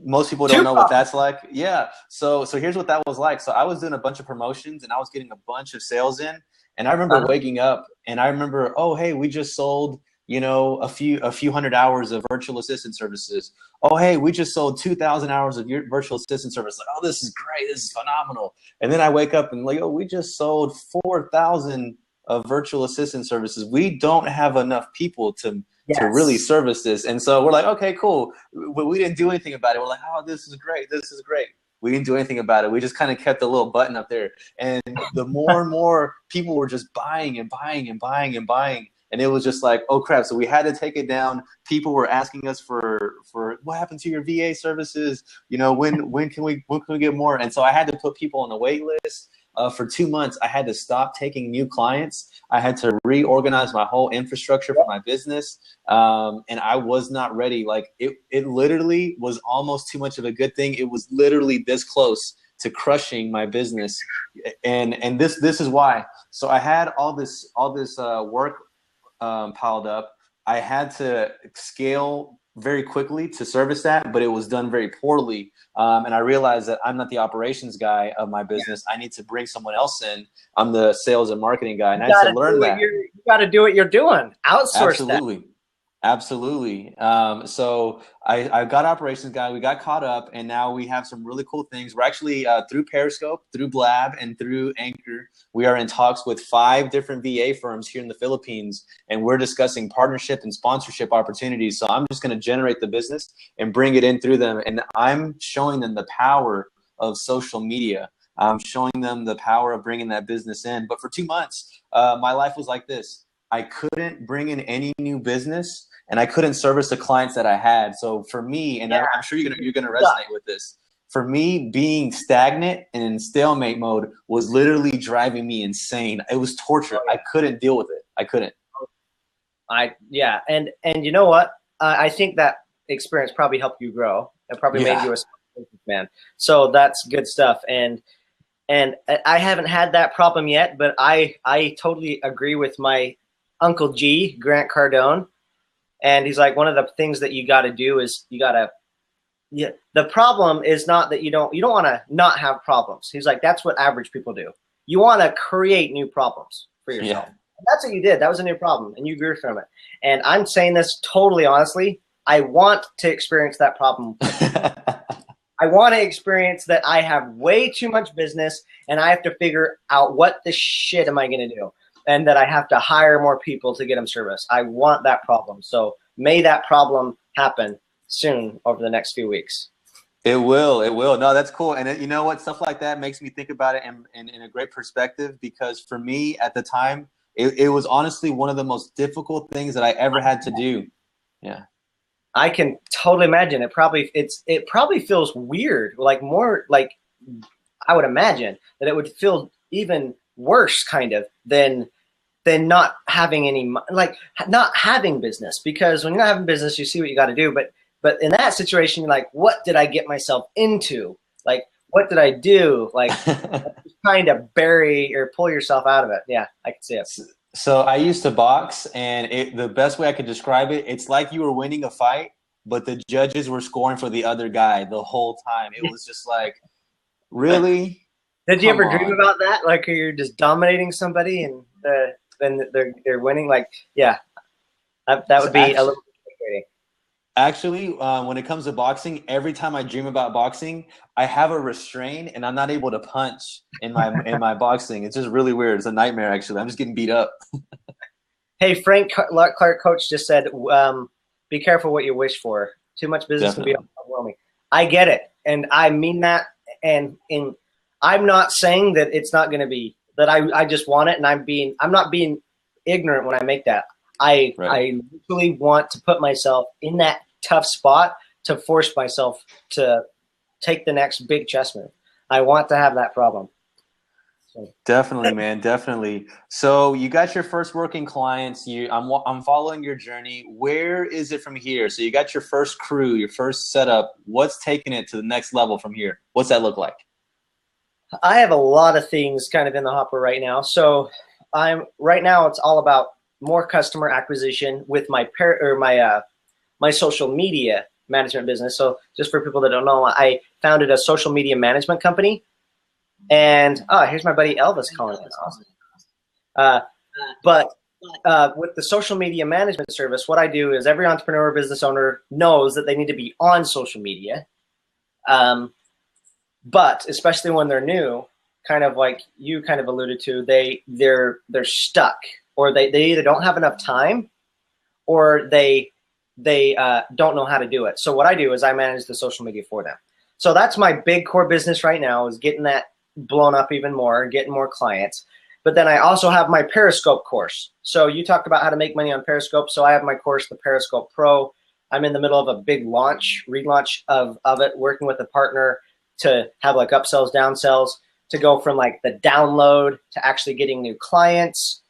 most people don't know what that's like. Yeah. So here's what that was like. So I was doing a bunch of promotions and I was getting a bunch of sales in. And I remember waking up and I remember, oh, hey, we just sold, a few hundred hours of virtual assistant services. Oh, hey, we just sold 2,000 hours of your virtual assistant service. Like, oh, this is great. This is phenomenal. And then I wake up and like, oh, we just sold 4,000 of virtual assistant services. We don't have enough people to really service this. And so we're like, okay, cool. But we didn't do anything about it. We're like, oh, this is great. This is great. We didn't do anything about it. We just kind of kept a little button up there. And the more and more people were just buying and buying and buying and buying. And it was just like, oh crap. So we had to take it down. People were asking us for what happened to your VA services? When can we get more? And so I had to put people on the wait list. For 2 months, I had to stop taking new clients. I had to reorganize my whole infrastructure for my business. And I was not ready. Like it literally was almost too much of a good thing. It was literally this close to crushing my business. And this is why. So I had all this work piled up. I had to scale very quickly to service that, but it was done very poorly. And I realized that I'm not the operations guy of my business. I need to bring someone else in. I'm the sales and marketing guy. And I had to learn that. You got to do what you're doing. Outsource that. Absolutely. So I got operations guy. We got caught up, and now we have some really cool things. We're actually through Periscope, through Blab, and through Anchor. We are in talks with 5 different VA firms here in the Philippines, and we're discussing partnership and sponsorship opportunities. So I'm just going to generate the business and bring it in through them, and I'm showing them the power of social media. I'm showing them the power of bringing that business in. But for 2 months, my life was like this. I couldn't bring in any new business, and I couldn't service the clients that I had. So for me, and I'm sure you're gonna resonate with this. For me, being stagnant and in stalemate mode was literally driving me insane. It was torture. I couldn't deal with it. I couldn't. And you know what? I think that experience probably helped you grow. It probably made you a man. So that's good stuff. And I haven't had that problem yet, but I totally agree with my Uncle G, Grant Cardone. And he's like, one of the things that you got to do is the problem is not that you don't want to not have problems. He's like, that's what average people do. You want to create new problems for yourself. And that's what you did. That was a new problem, and you grew from it. And I'm saying this totally honestly. I want to experience that problem. I want to experience that I have way too much business, and I have to figure out what the shit am I going to do. And that I have to hire more people to get them service. I want that problem. So may that problem happen soon over the next few weeks. It will. No, that's cool. And you know what? Stuff like that makes me think about it in a great perspective, because for me at the time, it was honestly one of the most difficult things that I ever had to do. Yeah. I can totally imagine. It probably feels weird, like more like I would imagine that it would feel even worse kind of than not having any, like not having business, because when you're not having business, you see what you got to do. But in that situation, you're like, what did I get myself into? Like, what did I do? Like just trying to bury or pull yourself out of it. Yeah, I can see it. So I used to box, and the best way I could describe it, it's like you were winning a fight, but the judges were scoring for the other guy the whole time. It was just like, really? Did you ever dream about that? Like you're just dominating somebody and then they're winning? Like, yeah, that would be a little frustrating. Actually, when it comes to boxing, every time I dream about boxing, I have a restraint and I'm not able to punch in my boxing. It's just really weird. It's a nightmare, actually. I'm just getting beat up. Hey, Frank Clark Coach just said, be careful what you wish for. Too much business can be overwhelming. I get it. And I mean that. And I'm not saying that it's not going to be that I just want it, and I'm not being ignorant when I make that. I really want to put myself in that tough spot to force myself to take the next big chess move. I want to have that problem. So. Definitely, man. Definitely. So you got your first working clients. I'm following your journey. Where is it from here? So you got your first crew, your first setup. What's taking it to the next level from here? What's that look like? I have a lot of things kind of in the hopper right now. So right now it's all about more customer acquisition with my my social media management business. So just for people that don't know, I founded a social media management company. And here's my buddy Elvis calling in. Awesome. But with the social media management service, what I do is every entrepreneur or business owner knows that they need to be on social media. But especially when they're new, kind of like you kind of alluded to, they're stuck, or they either don't have enough time, or they don't know how to do it. So what I do is I manage the social media for them. So that's my big core business right now, is getting that blown up even more, getting more clients. But then I also have my Periscope course. So you talked about how to make money on Periscope. So I have my course, the Periscope Pro. I'm in the middle of a big relaunch of it, working with a partner to have like upsells, downsells, to go from like the download to actually getting new clients,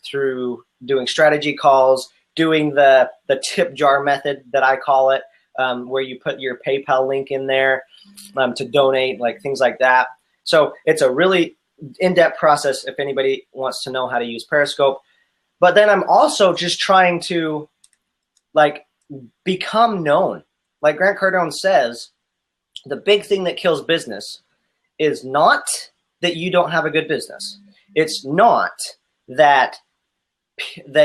through doing strategy calls, doing the tip jar method that I call it, where you put your PayPal link in there to donate, like things like that. So it's a really in-depth process if anybody wants to know how to use Periscope. But then I'm also just trying to like become known. Like Grant Cardone says, the big thing that kills business is not that you don't have a good business. It's not that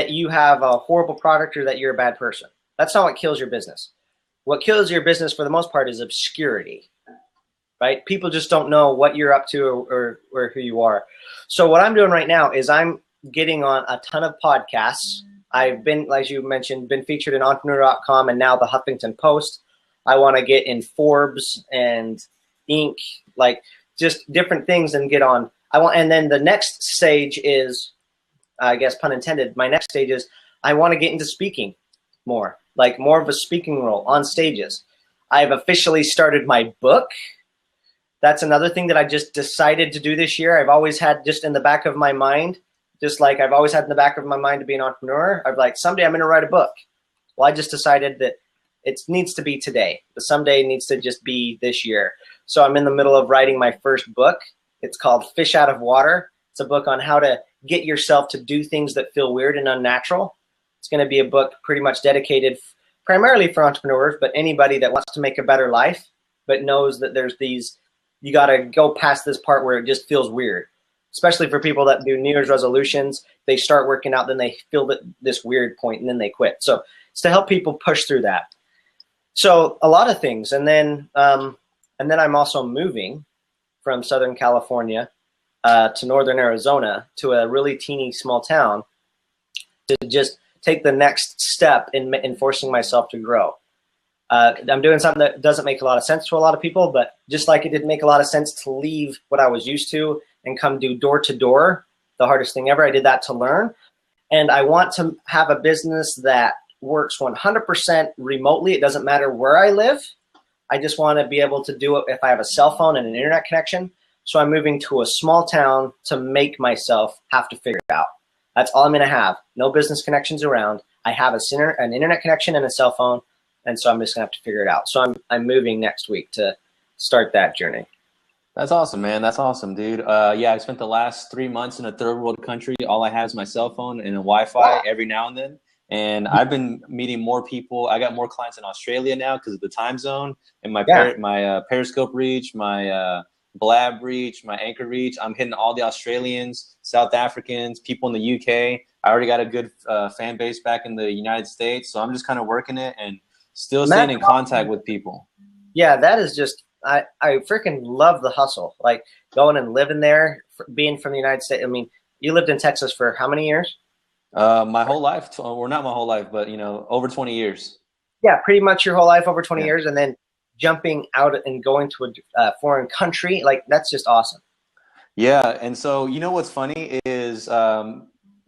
you have a horrible product or that you're a bad person. That's not what kills your business. What kills your business for the most part is obscurity, right? People just don't know what you're up to or who you are. So what I'm doing right now is I'm getting on a ton of podcasts. I've been, as you mentioned, been featured in entrepreneur.com and now the Huffington Post. I want to get in Forbes and Inc., like just different things, and get on. And then the next stage is, I guess pun intended, my next stage is I want to get into speaking more, like more of a speaking role on stages. I've officially started my book. That's another thing that I just decided to do this year. I've always had just in the back of my mind, just like I've always had in the back of my mind to be an entrepreneur. I've like, someday I'm going to write a book. Well, I just decided that it needs to be today. The someday needs to just be this year. So I'm in the middle of writing my first book. It's called Fish Out of Water. It's a book on how to get yourself to do things that feel weird and unnatural. It's going to be a book pretty much dedicated primarily for entrepreneurs, but anybody that wants to make a better life, but knows that there's these, you got to go past this part where it just feels weird. Especially for people that do New Year's resolutions, they start working out, then they feel this weird point, and then they quit. So it's to help people push through that. So a lot of things, and then I'm also moving from Southern California to Northern Arizona, to a really teeny small town, to just take the next step in forcing myself to grow. I'm doing something that doesn't make a lot of sense to a lot of people, but just like it didn't make a lot of sense to leave what I was used to and come do door to door, the hardest thing ever. I did that to learn. And I want to have a business that works 100% remotely. It doesn't matter where I live. I just want to be able to do it if I have a cell phone and an internet connection. So I'm moving to a small town to make myself have to figure it out. That's all I'm going to have. No business connections around. I have an internet connection and a cell phone, and so I'm just going to have to figure it out. So I'm moving next week to start that journey. That's awesome, man. That's awesome, dude. Yeah, I spent the last 3 months in a third world country. All I have is my cell phone and a Wi-Fi every now and then. And I've been meeting more people. I got more clients in Australia now because of the time zone and my Periscope reach, my Blab reach, my Anchor reach. I'm hitting all the Australians, South Africans, people in the UK. I already got a good fan base back in the United States. So I'm just kind of working it and still staying in contact with people. Yeah, that is just, I freaking love the hustle. Like going and living there, being from the United States. I mean, you lived in Texas for how many years? My whole life, or not my whole life, but over 20 years. Yeah, pretty much your whole life, over 20 years, and then jumping out and going to a foreign country, like that's just awesome. Yeah, and so you know what's funny is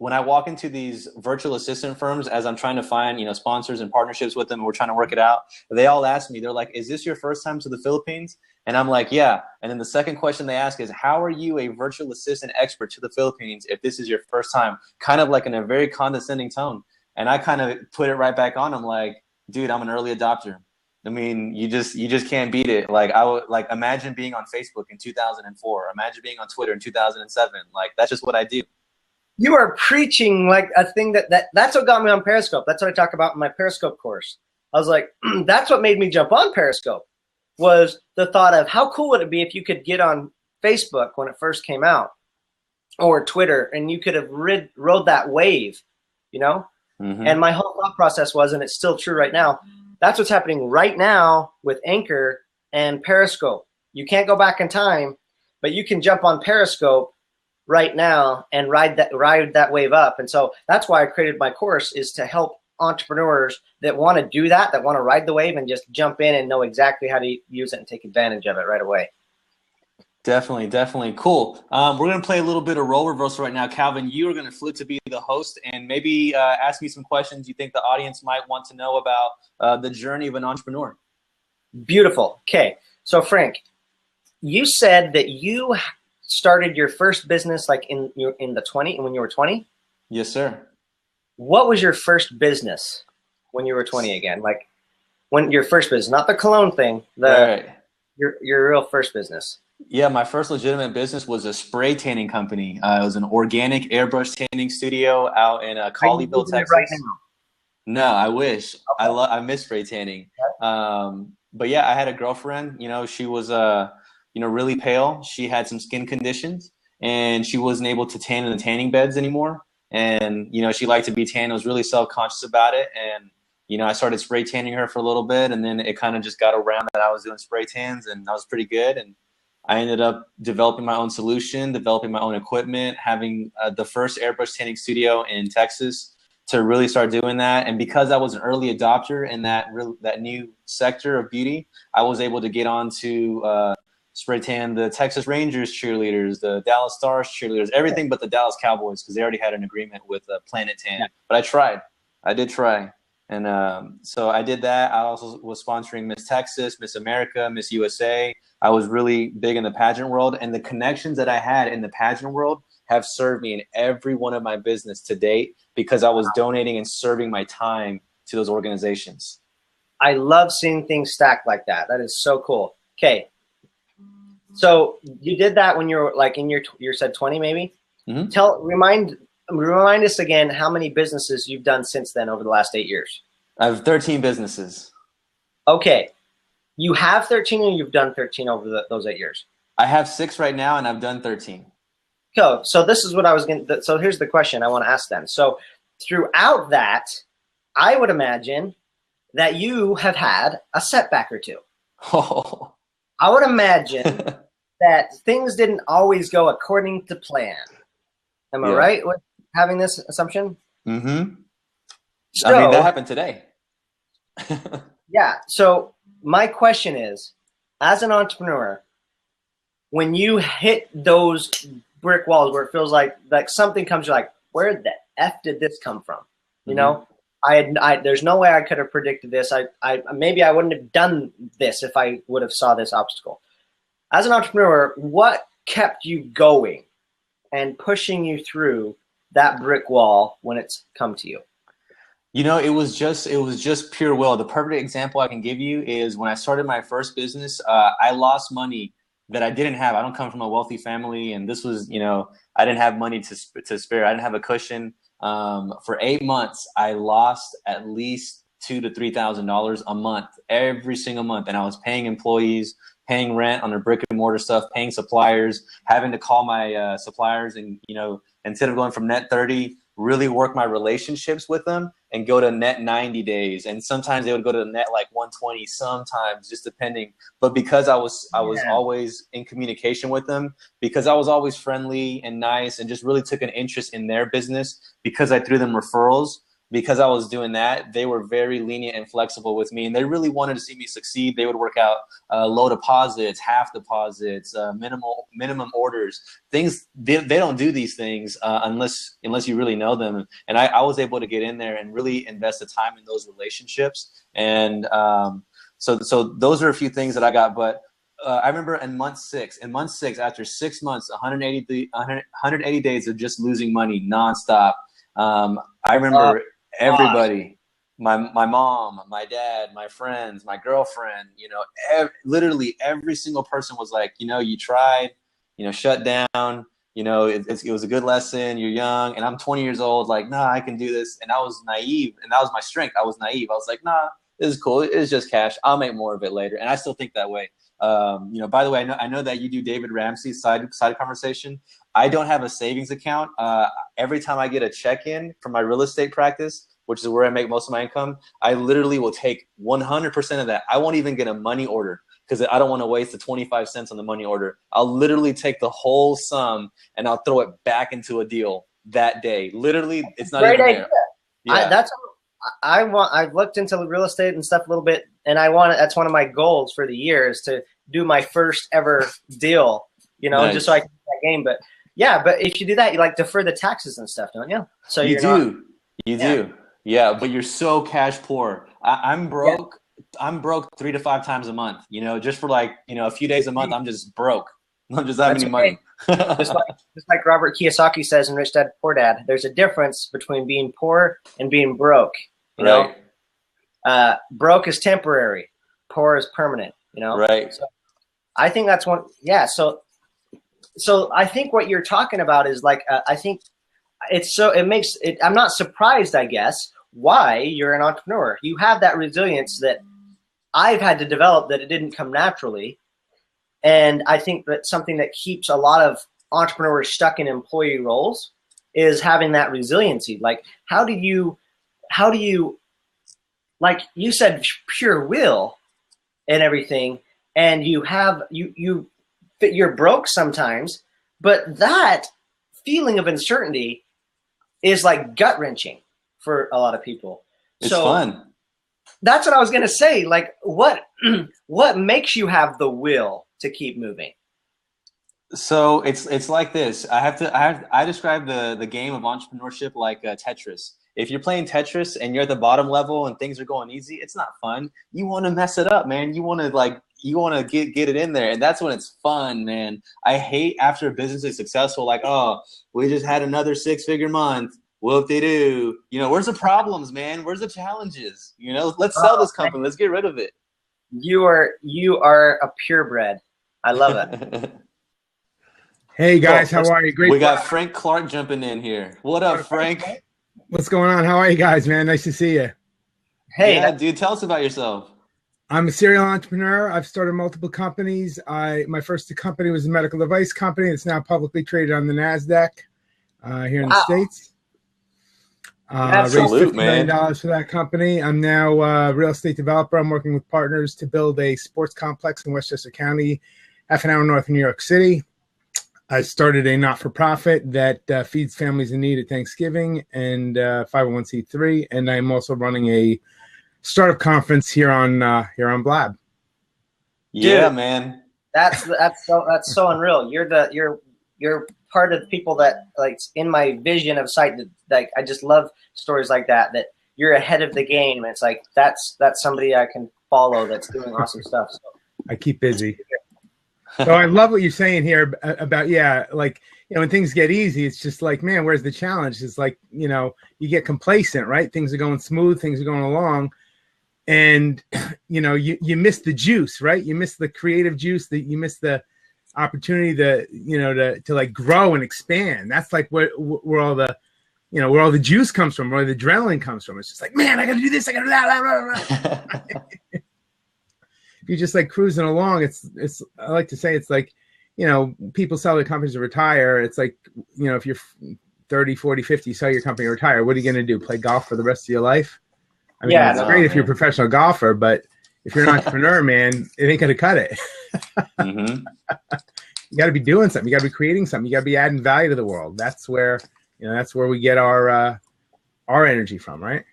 when I walk into these virtual assistant firms, as I'm trying to find sponsors and partnerships with them, and we're trying to work it out. They all ask me, they're like, "Is this your first time to the Philippines?" And I'm like, "Yeah." And then the second question they ask is, "How are you a virtual assistant expert to the Philippines if this is your first time?" Kind of like in a very condescending tone. And I kind of put it right back on. I'm like, "Dude, I'm an early adopter. I mean, you just can't beat it. Like I would like imagine being on Facebook in 2004. Imagine being on Twitter in 2007. Like that's just what I do." You are preaching like a thing that's what got me on Periscope. That's what I talk about in my Periscope course. I was like, that's what made me jump on Periscope was the thought of how cool would it be if you could get on Facebook when it first came out or Twitter and you could have rode that wave, you know? Mm-hmm. And my whole thought process was, and it's still true right now, that's what's happening right now with Anchor and Periscope. You can't go back in time, but you can jump on Periscope right now and ride that wave up. And so that's why I created my course, is to help entrepreneurs that want to do that want to ride the wave and just jump in and know exactly how to use it and take advantage of it right away. Definitely. Cool. We're going to play a little bit of role reversal right now. Calvin, you are going to flip to be the host and maybe ask me some questions you think the audience might want to know about the journey of an entrepreneur. Beautiful. Okay. So Frank, you said that you started your first business like when you were 20? Yes, sir. What was your first business when you were 20 again? Like when your first business, not the cologne thing, Right. your real first business. Yeah, my first legitimate business was a spray tanning company. It was an organic airbrush tanning studio out in Colleyville, Texas. Right now? No, I wish. Okay. I miss spray tanning. But yeah, I had a girlfriend. She was really pale. She had some skin conditions, and she wasn't able to tan in the tanning beds anymore. And she liked to be tan. I was really self-conscious about it, and I started spray tanning her for a little bit, and then it kind of just got around that I was doing spray tans, and I was pretty good. And I ended up developing my own solution, developing my own equipment, having the first airbrush tanning studio in Texas to really start doing that. And because I was an early adopter in that new sector of beauty, I was able to get on to spray tan the Texas Rangers cheerleaders, the Dallas Stars cheerleaders, everything but the Dallas Cowboys, because they already had an agreement with Planet Tan. Yeah. But I did try. And so I did that. I also was sponsoring Miss Texas, Miss America, Miss USA. I was really big in the pageant world, and the connections that I had in the pageant world have served me in every one of my business to date because I was donating and serving my time to those organizations. I love seeing things stacked like that. That is so cool. Okay. So you did that when you were like you said 20 maybe? Mm-hmm. Remind us again how many businesses you've done since then over the last 8 years. I have 13 businesses. Okay. You have 13 or you've done 13 over those 8 years? I have 6 right now and I've done 13. Cool. So this is what I was going to, so here's the question I want to ask then. So throughout that, I would imagine that you have had a setback or two. Oh. I would imagine that things didn't always go according to plan. Am I right with having this assumption? Mm-hmm. So, I mean, that happened today. Yeah. So my question is, as an entrepreneur, when you hit those brick walls where it feels like something comes, you're like, where the F did this come from? You know, there's no way I could have predicted this. Maybe I wouldn't have done this if I would have saw this obstacle. As an entrepreneur, what kept you going and pushing you through that brick wall when it's come to you? It was just pure will. The perfect example I can give you is when I started my first business, I lost money that I didn't have. I don't come from a wealthy family, and this was, I didn't have money to spare. I didn't have a cushion. For 8 months, I lost at least $2,000 to $3,000 a month, every single month, and I was paying employees, paying rent on their brick and mortar stuff, paying suppliers, having to call my suppliers, and instead of going from net 30, really work my relationships with them and go to net 90 days. And sometimes they would go to net like 120, sometimes just depending. But because I was always in communication with them, because I was always friendly and nice and just really took an interest in their business, because I threw them referrals, because I was doing that, they were very lenient and flexible with me, and they really wanted to see me succeed. They would work out low deposits, half deposits, minimum orders. Things they don't do these things unless you really know them. And I was able to get in there and really invest the time in those relationships. And so those are a few things that I got. But I remember in month six, after 6 months, 180 days of just losing money nonstop. I remember everybody, my mom, my dad, my friends, my girlfriend, literally every single person was like, you tried, shut down, it was a good lesson. You're young, and I'm 20 years old. Like, nah, I can do this. And I was naive, and that was my strength. I was naive. I was like, nah, this is cool. It's just cash. I'll make more of it later. And I still think that way. By the way, I know that you do David Ramsey's side conversation. I don't have a savings account. Every time I get a check-in from my real estate practice, which is where I make most of my income, I literally will take 100% of that. I won't even get a money order because I don't want to waste the 25 cents on the money order. I'll literally take the whole sum and I'll throw it back into a deal that day. Literally, it's not even there. Yeah. I've looked into real estate and stuff a little bit, and that's one of my goals for the year is to do my first ever deal, Nice. Just so I can play that game. But yeah, but if you do that, you like defer the taxes and stuff, don't you? So you do. Yeah, but you're so cash poor. I'm broke. Yeah. I'm broke 3 to 5 times a month, just for a few days a month. I'm just broke. I don't just have any money. just like Robert Kiyosaki says in Rich Dad Poor Dad, there's a difference between being poor and being broke. Right. Broke is temporary, poor is permanent. Right. So I think that's one. Yeah. So I think what you're talking about is I think I'm not surprised, I guess, why you're an entrepreneur. You have that resilience that I've had to develop, that it didn't come naturally. And I think that something that keeps a lot of entrepreneurs stuck in employee roles is having that resiliency. Like, how do you, like you said, pure will and everything, and you're broke sometimes, but that feeling of uncertainty is like gut wrenching for a lot of people. It's fun. That's what I was going to say. Like, what makes you have the will to keep moving? So it's like this. I describe the game of entrepreneurship like Tetris. If you're playing Tetris and you're at the bottom level and things are going easy, it's not fun. You want to mess it up, man. You want to get it in there, and that's when it's fun, man. I hate after a business is successful, like, oh, we just had another 6-figure month. Whoop-de-doo. Where's the problems, man? Where's the challenges? Let's sell this company. Let's get rid of it. You are a purebred. I love it. Hey guys, how are you? Great. We got Frank Clark jumping in here. What up, Frank? What's going on? How are you guys, man? Nice to see you. Hey, yeah, dude, tell us about yourself. I'm a serial entrepreneur. I've started multiple companies. My first company was a medical device company. It's now publicly traded on the NASDAQ here in the States. Raised $50 million for that company. I'm now a real estate developer. I'm working with partners to build a sports complex in Westchester County, half an hour north of New York City. I started a not-for-profit that feeds families in need at Thanksgiving, and 501c3. And I'm also running a startup conference here on Blab. Yeah, dude, man. That's so unreal. You're part of the people that, like, in my vision of sight, like, I just love stories like that you're ahead of the game. It's like that's somebody I can follow that's doing awesome stuff. So I keep busy. So I love what you're saying here about, when things get easy, it's just like, man, where's the challenge? It's like, you get complacent, right? Things are going smooth, things are going along. And, you miss the juice, right? You miss the creative juice, that you miss the opportunity to like grow and expand. That's like where all the juice comes from, where the adrenaline comes from. It's just like, man, I got to do this, I got to do that. If you're just like cruising along, it's I like to say it's like, people sell their companies to retire. It's like, if you're 30, 40, 50, sell your company, retire. What are you going to do? Play golf for the rest of your life? I mean, it's great if you're a professional golfer, but if you're an entrepreneur, man, it ain't going to cut it. Mm-hmm. You got to be doing something. You got to be creating something. You got to be adding value to the world. That's where we get our our energy from, right?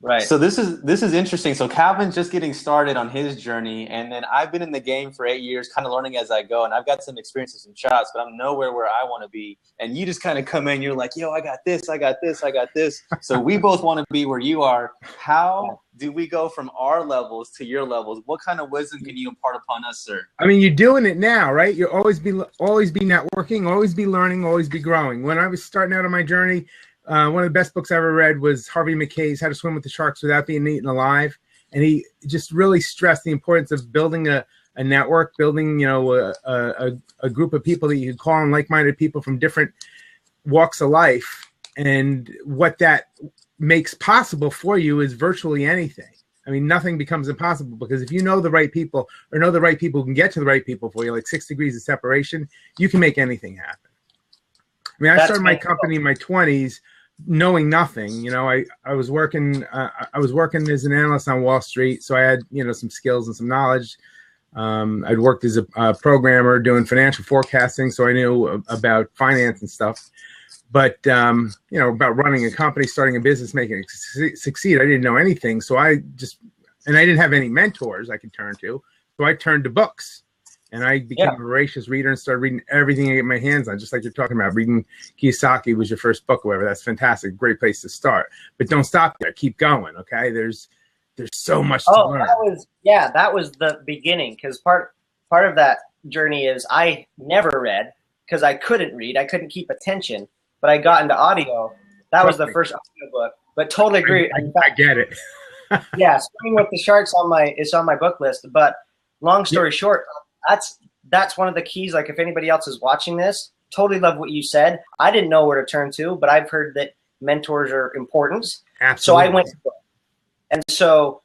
Right. So this is interesting. So Calvin's just getting started on his journey, and then I've been in the game for 8 years, kind of learning as I go, and I've got some experiences and shots, but I'm nowhere where I want to be. And you just kind of come in, you're like, yo, I got this, I got this, I got this. So we both want to be where you are. How do we go from our levels to your levels? What kind of wisdom can you impart upon us, sir? I mean, you're doing it now, right? You'll always be networking, always be learning, always be growing. When I was starting out on my journey, one of the best books I ever read was Harvey McKay's How to Swim with the Sharks Without Being Eaten Alive. And he just really stressed the importance of building a network, building, a group of people that you can call on, like-minded people from different walks of life. And what that makes possible for you is virtually anything. I mean, nothing becomes impossible, because if you know the right people, or know the right people who can get to the right people for you, like 6 degrees of separation, you can make anything happen. I mean, I started my company in my 20s, knowing nothing. I was working as an analyst on Wall Street, so I had some skills and some knowledge. I'd worked as a programmer doing financial forecasting, so I knew about finance and stuff. But about running a company, starting a business, making it succeed, I didn't know anything. So I didn't have any mentors I could turn to, so I turned to books. And I became a voracious reader and started reading everything I get my hands on, just like you're talking about. Reading Kiyosaki was your first book or whatever. That's fantastic. Great place to start. But don't stop there. Keep going, okay? There's so much to learn. That was the beginning, because part of that journey is I never read because I couldn't read. I couldn't keep attention. But I got into audio. That was the first audio book. But totally agree. I get it. Swimming with the Sharks is on my book list. But long story short, that's one of the keys. Like, if anybody else is watching this, totally love what you said. I didn't know where to turn to, but I've heard that mentors are important. Absolutely. So I went to them. And so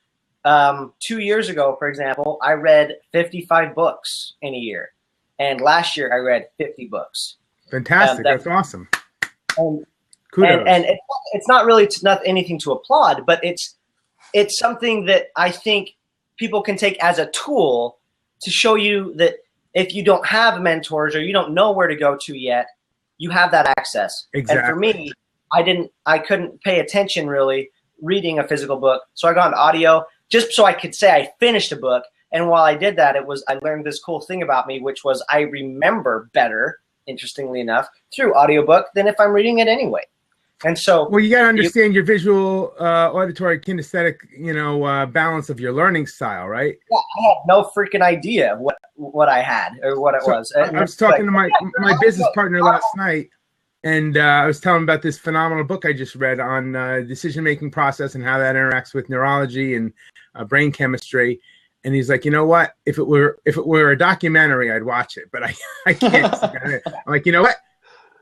2 years ago, for example, I read 55 books in a year. And last year I read 50 books. Fantastic. That's awesome. Kudos. And it's not really not anything to applaud, but it's something that I think people can take as a tool to show you that if you don't have mentors or you don't know where to go to yet, you have that access. Exactly. And for me, I couldn't pay attention really reading a physical book. So I got into audio just so I could say I finished a book. And while I did that, I learned this cool thing about me, which was I remember better, interestingly enough, through audiobook than if I'm reading it anyway. And so, well, you got to understand your visual, auditory, kinesthetic, balance of your learning style, right? Yeah, I had no freaking idea what I had or what it was. I was talking to my business partner last night, and I was telling him about this phenomenal book I just read on decision-making process and how that interacts with neurology and brain chemistry. And he's like, you know what? If it were a documentary, I'd watch it, but I can't. I'm like, you know what?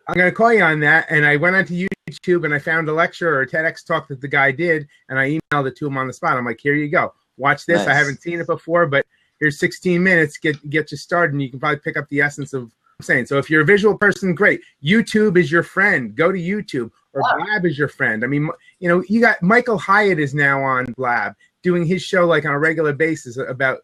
I'm going to call you on that. And I went onto YouTube and I found a lecture or a TEDx talk that the guy did, and I emailed it to him on the spot. I'm like, here you go. Watch this. Nice. I haven't seen it before, but here's 16 minutes. Get you started, and you can probably pick up the essence of what I'm saying. So if you're a visual person, great. YouTube is your friend. Go to YouTube. Or Blab is your friend. I mean, you got Michael Hyatt is now on Blab, doing his show like on a regular basis about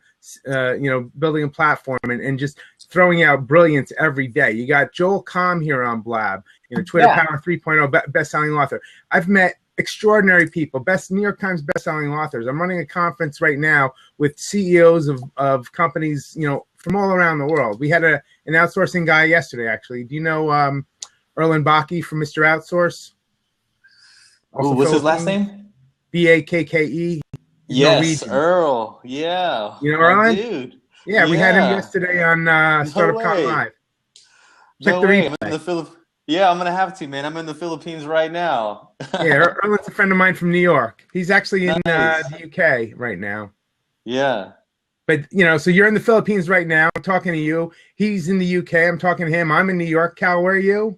building a platform and just throwing out brilliance every day. You got Joel Comm here on Blab, Twitter Power 3.0 best-selling author. I've met extraordinary people, New York Times best-selling authors. I'm running a conference right now with CEOs of companies, from all around the world. We had an outsourcing guy yesterday, actually. Do you know Erlen Bakke from Mr. Outsource? What's his last name? Bakke. Yes, Norwegian. Earl. Yeah. You know Erlen? Dude. Yeah, we had him yesterday on Startup Con Live. Check the replay. I'm gonna have to, man. I'm in the Philippines right now. Yeah, Erlen's a friend of mine from New York. He's actually in the UK right now. Yeah. But so you're in the Philippines right now. I'm talking to you. He's in the UK. I'm talking to him. I'm in New York. Cal, where are you?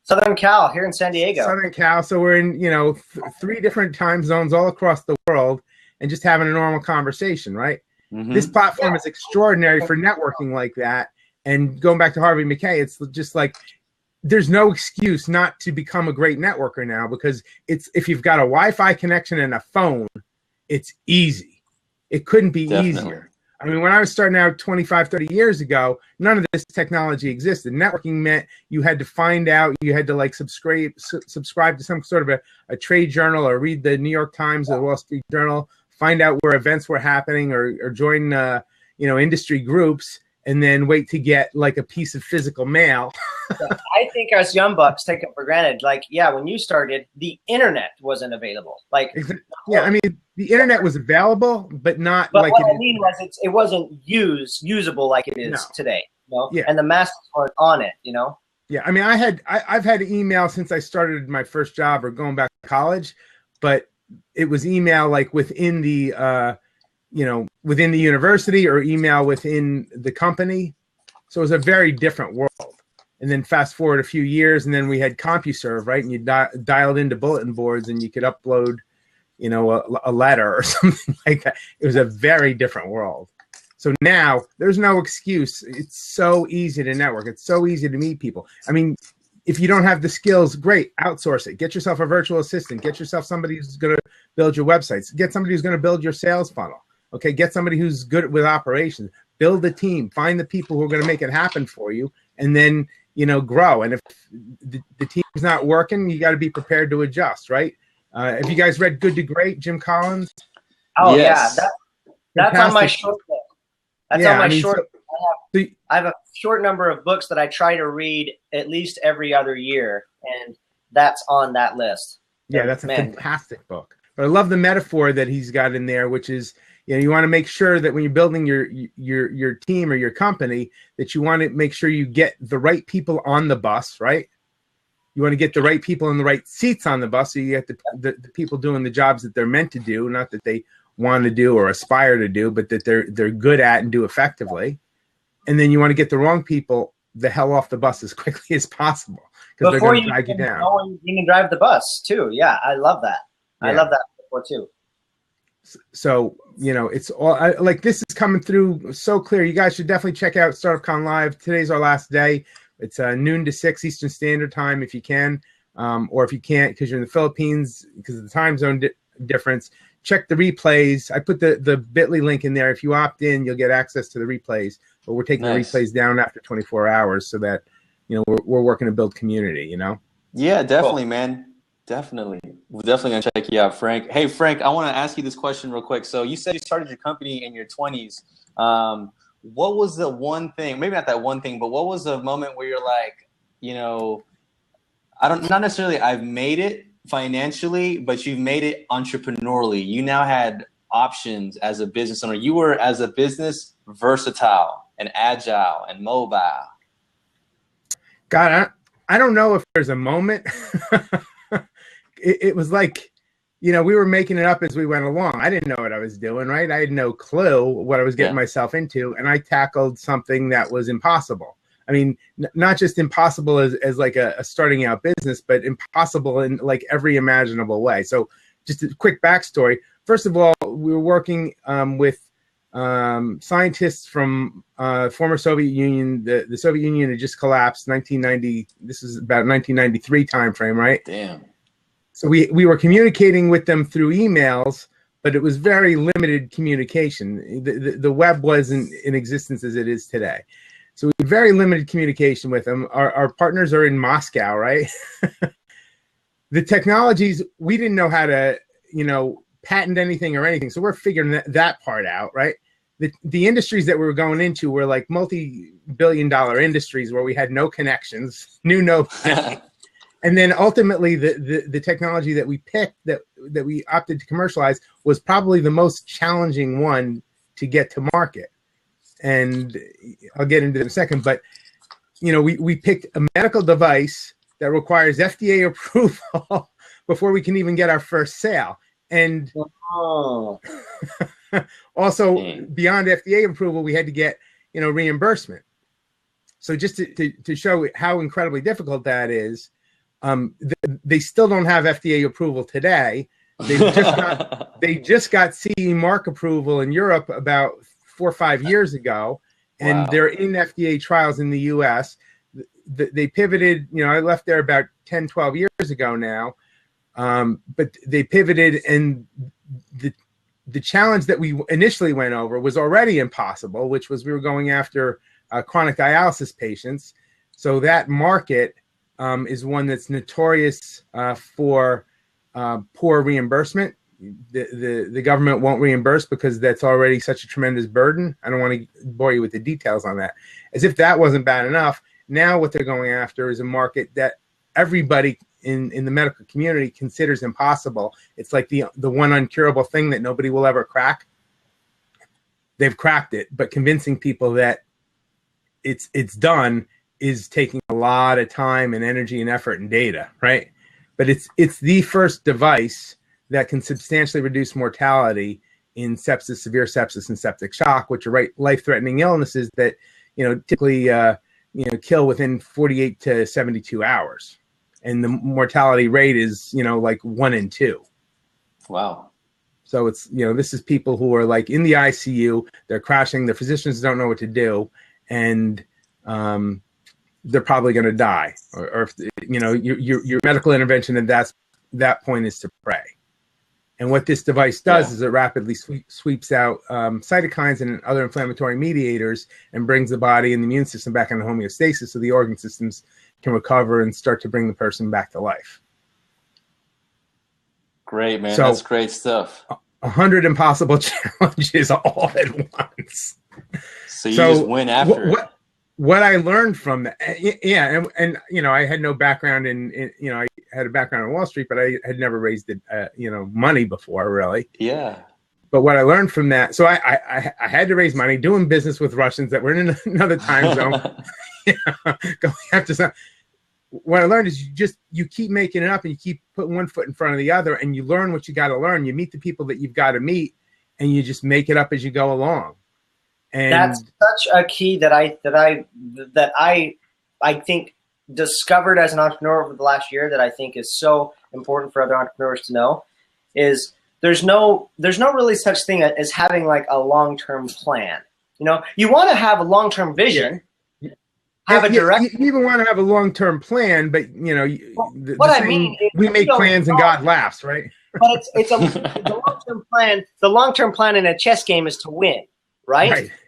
Southern Cal, here in San Diego. Southern Cal. So we're in 3 different time zones all across the world, and just having a normal conversation, right? Mm-hmm. This platform is extraordinary for networking like that. And going back to Harvey McKay, it's just like there's no excuse not to become a great networker now, because if you've got a Wi-Fi connection and a phone, it's easy. It couldn't be easier. I mean, when I was starting out 25, 30 years ago, none of this technology existed. Networking meant you had to find out, you had to like subscribe to some sort of a trade journal or read the New York Times or the Wall Street Journal, find out where events were happening or join, industry groups, and then wait to get like a piece of physical mail. I think us young bucks take it for granted. Like, yeah, when you started, the internet wasn't available. Like, yeah, I mean, the internet was available, but not but like what I mean was it wasn't usable like it is today. You know? Yeah. And the masses weren't on it, you know? Yeah, I mean, I've had email since I started my first job or going back to college, but it was email like within the within the university or email within the company. So it was a very different world. And then fast forward a few years, and then we had CompuServe, right? And you dialed into bulletin boards, and you could upload, a letter or something like that. It was a very different world. So now there's no excuse. It's so easy to network. It's so easy to meet people. I mean, if you don't have the skills, great, outsource it. Get yourself a virtual assistant. Get yourself somebody who's going to build your websites. Get somebody who's going to build your sales funnel. Okay, get somebody who's good with operations. Build a team. Find the people who are going to make it happen for you, and then grow. And if the team's not working, you got to be prepared to adjust, right? Have you guys read Good to Great, Jim Collins? Oh, yes. Yeah, that's on my short list. That's on my short. I have a short number of books that I try to read at least every other year, and that's on that list. Yeah, that's a fantastic book. But I love the metaphor that he's got in there, which is, you want to make sure that when you're building your team or your company, that you want to make sure you get the right people on the bus, right? You want to get the right people in the right seats on the bus, so you get the people doing the jobs that they're meant to do, not that they want to do or aspire to do, but that they're good at and do effectively. And then you want to get the wrong people the hell off the bus as quickly as possible, because they're going to drag you down. You can drive the bus too. Yeah, I love that. Yeah. I love that before too. So, it's all like this is coming through so clear. You guys should definitely check out StartupCon Live. Today's our last day. It's noon to 6 Eastern Standard Time if you can, or if you can't because you're in the Philippines because of the time zone difference. Check the replays. I put the bit.ly link in there. If you opt in, you'll get access to the replays. But we're taking the replays down after 24 hours so that we're working to build community. Yeah, definitely, man. Definitely. We're definitely going to check you out, Frank. Hey, Frank, I want to ask you this question real quick. So you said you started your company in your 20s. What was the one thing, maybe not that one thing, but what was the moment where you're like, not necessarily I've made it financially, but you've made it entrepreneurially. You now had options as a business owner. You were, as a business, versatile and agile and mobile. God, I don't know if there's a moment. It was like, we were making it up as we went along. I didn't know what I was doing, right? I had no clue what I was getting myself into. And I tackled something that was impossible. I mean, not just impossible as like a starting out business, but impossible in like every imaginable way. So just a quick backstory. First of all, we were working with scientists from former Soviet Union. The Soviet Union had just collapsed, 1990. This is about 1993 timeframe, right? Damn. So we were communicating with them through emails, but it was very limited communication. The web wasn't in existence as it is today. So we had very limited communication with them. Our partners are in Moscow, right? The technologies, we didn't know how to, patent anything or anything. So we're figuring that part out, right? The industries that we were going into were like multi-billion-dollar industries where we had no connections, knew nobody. And then ultimately, the technology that we picked, that we opted to commercialize, was probably the most challenging one to get to market. And I'll get into it in a second. But we picked a medical device that requires FDA approval before we can even get our first sale. And also beyond FDA approval, we had to get reimbursement. So just to show how incredibly difficult that is. They still don't have FDA approval today. They just got CE mark approval in Europe about 4 or 5 years ago, and they're in FDA trials in the U.S. They pivoted. I left there about 10, 12 years ago now, but they pivoted, and the challenge that we initially went over was already impossible, which was we were going after chronic dialysis patients. So that market is one that's notorious for poor reimbursement. The government won't reimburse because that's already such a tremendous burden. I don't want to bore you with the details on that. As if that wasn't bad enough, now what they're going after is a market that everybody in the medical community considers impossible. It's like the one uncurable thing that nobody will ever crack. They've cracked it, but convincing people that it's done is taking a lot of time and energy and effort and data, right? But it's the first device that can substantially reduce mortality in sepsis, severe sepsis, and septic shock, which are life-threatening illnesses that typically kill within 48 to 72 hours, and the mortality rate is like 1 in 2. Wow. So it's this is people who are like in the ICU, they're crashing, the physicians don't know what to do, and they're probably going to die, or if your medical intervention at that point is to pray. And what this device does is it rapidly sweeps out cytokines and other inflammatory mediators and brings the body and the immune system back into homeostasis, so the organ systems can recover and start to bring the person back to life. Great, man. So, that's great stuff. 100 impossible challenges all at once. So you just went after it. What I learned from that, and I had no background in I had a background in Wall Street, but I had never raised money before, really. Yeah. But what I learned from that, so I had to raise money doing business with Russians that were in another time zone, going after some. What I learned is you keep making it up and you keep putting one foot in front of the other, and you learn what you got to learn. You meet the people that you've got to meet, and you just make it up as you go along. And that's such a key that I think discovered as an entrepreneur over the last year that I think is so important for other entrepreneurs to know is there's no really such thing as having like a long-term plan. You want to have a long-term vision. Yeah. Have a direction. You even want to have a long-term plan, but we make plans and God laughs, right? But it's a long-term plan. The long-term plan in a chess game is to win, right? Exactly.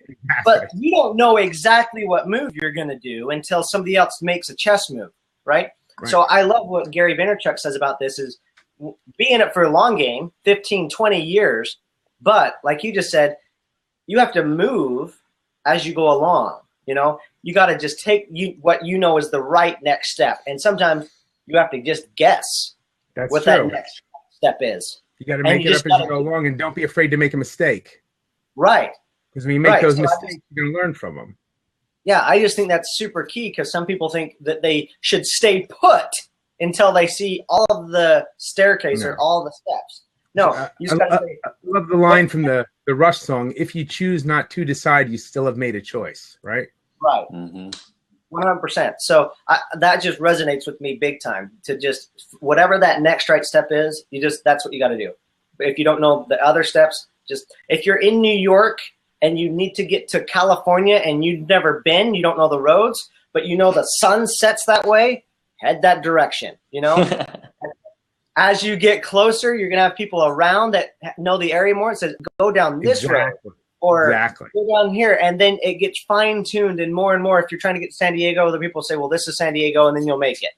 But you don't know exactly what move you're going to do until somebody else makes a chess move, right? So I love what Gary Vaynerchuk says about this is be in it for a long game, 15, 20 years. But like you just said, you have to move as you go along. You got to just take what is the right next step. And sometimes you have to just guess that next step is. You got to make it up as you go along, and don't be afraid to make a mistake. Right. Because when you make those mistakes, you're going to learn from them. Yeah, I just think that's super key because some people think that they should stay put until they see all of the staircase or all the steps. No, you just gotta say, I love the line from the Rush song, if you choose not to decide, you still have made a choice, right? Right. 100%. So that just resonates with me big time to just whatever that next right step is, that's what you got to do. But if you don't know the other steps, if you're in New York and you need to get to California and you've never been, you don't know the roads, but the sun sets that way, head that direction, As you get closer, you're going to have people around that know the area more. It says, go down this road or go down here. And then it gets fine-tuned and more. If you're trying to get to San Diego, the people say, well, this is San Diego, and then you'll make it,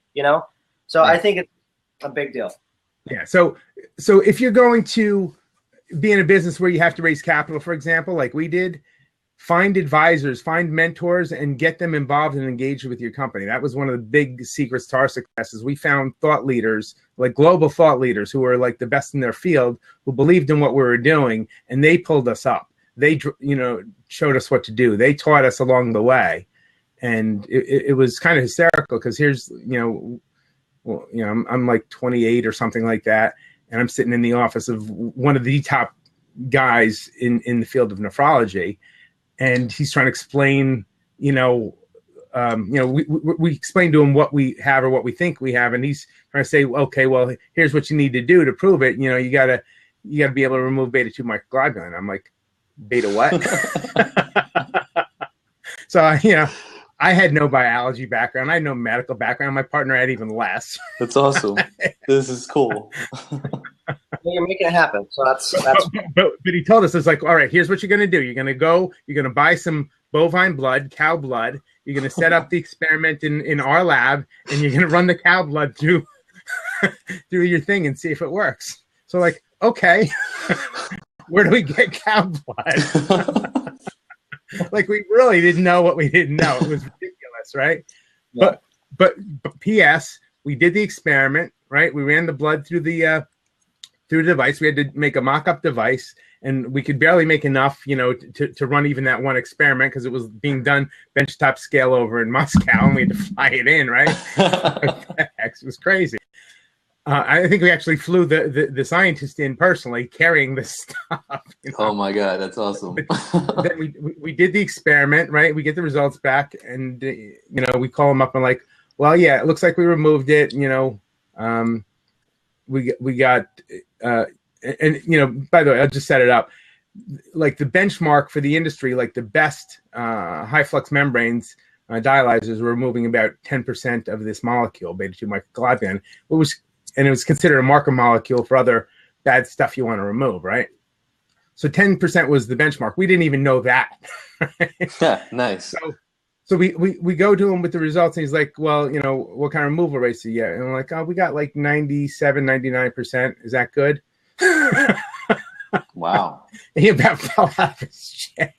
So I think it's a big deal. Yeah. So if you're going to be in a business where you have to raise capital, for example, like we did, find advisors, find mentors, and get them involved and engaged with your company. That was one of the big secrets to our successes. We found thought leaders, like global thought leaders who were like the best in their field, who believed in what we were doing, and they pulled us up. They, showed us what to do. They taught us along the way. And it was kind of hysterical because here's, I'm like 28 or something like that. And I'm sitting in the office of one of the top guys in the field of nephrology. And he's trying to explain, we explain to him what we have or what we think we have. And he's trying to say, okay, well, here's what you need to do to prove it. You gotta be able to remove beta 2 microglobulin. I'm like, beta what? So, I had no biology background. I had no medical background. My partner had even less. That's awesome. This is cool. you're making it happen. So that's but he told us, it's like, all right, here's what you're going to do. You're going to buy some bovine blood, cow blood. You're going to set up the experiment in our lab, and you're going to run the cow blood through your thing and see if it works. So like, okay, where do we get cow blood? Like, we really didn't know what we didn't know. It was ridiculous, right? Yeah. But P.S., we did the experiment, right? We ran the blood through the device. We had to make a mock-up device, and we could barely make enough, to run even that one experiment because it was being done benchtop scale over in Moscow, and we had to fly it in, right? It was crazy. I think we actually flew the scientist in personally, carrying the stuff. Oh my God, that's awesome! Then we did the experiment, right? We get the results back, and we call them up and like, well, yeah, it looks like we removed it. We got and by the way, I'll just set it up. Like the benchmark for the industry, like the best high flux membranes dialyzers were removing about 10% of this molecule, beta 2 microglobulin, and it was considered a marker molecule for other bad stuff you want to remove, right? So 10% was the benchmark. We didn't even know that. Yeah, nice. So we go to him with the results, and he's like, well, what kind of removal rates do you get? And I'm like, oh, we got like 97, 99%. Is that good? Wow. He about fell out of his chair.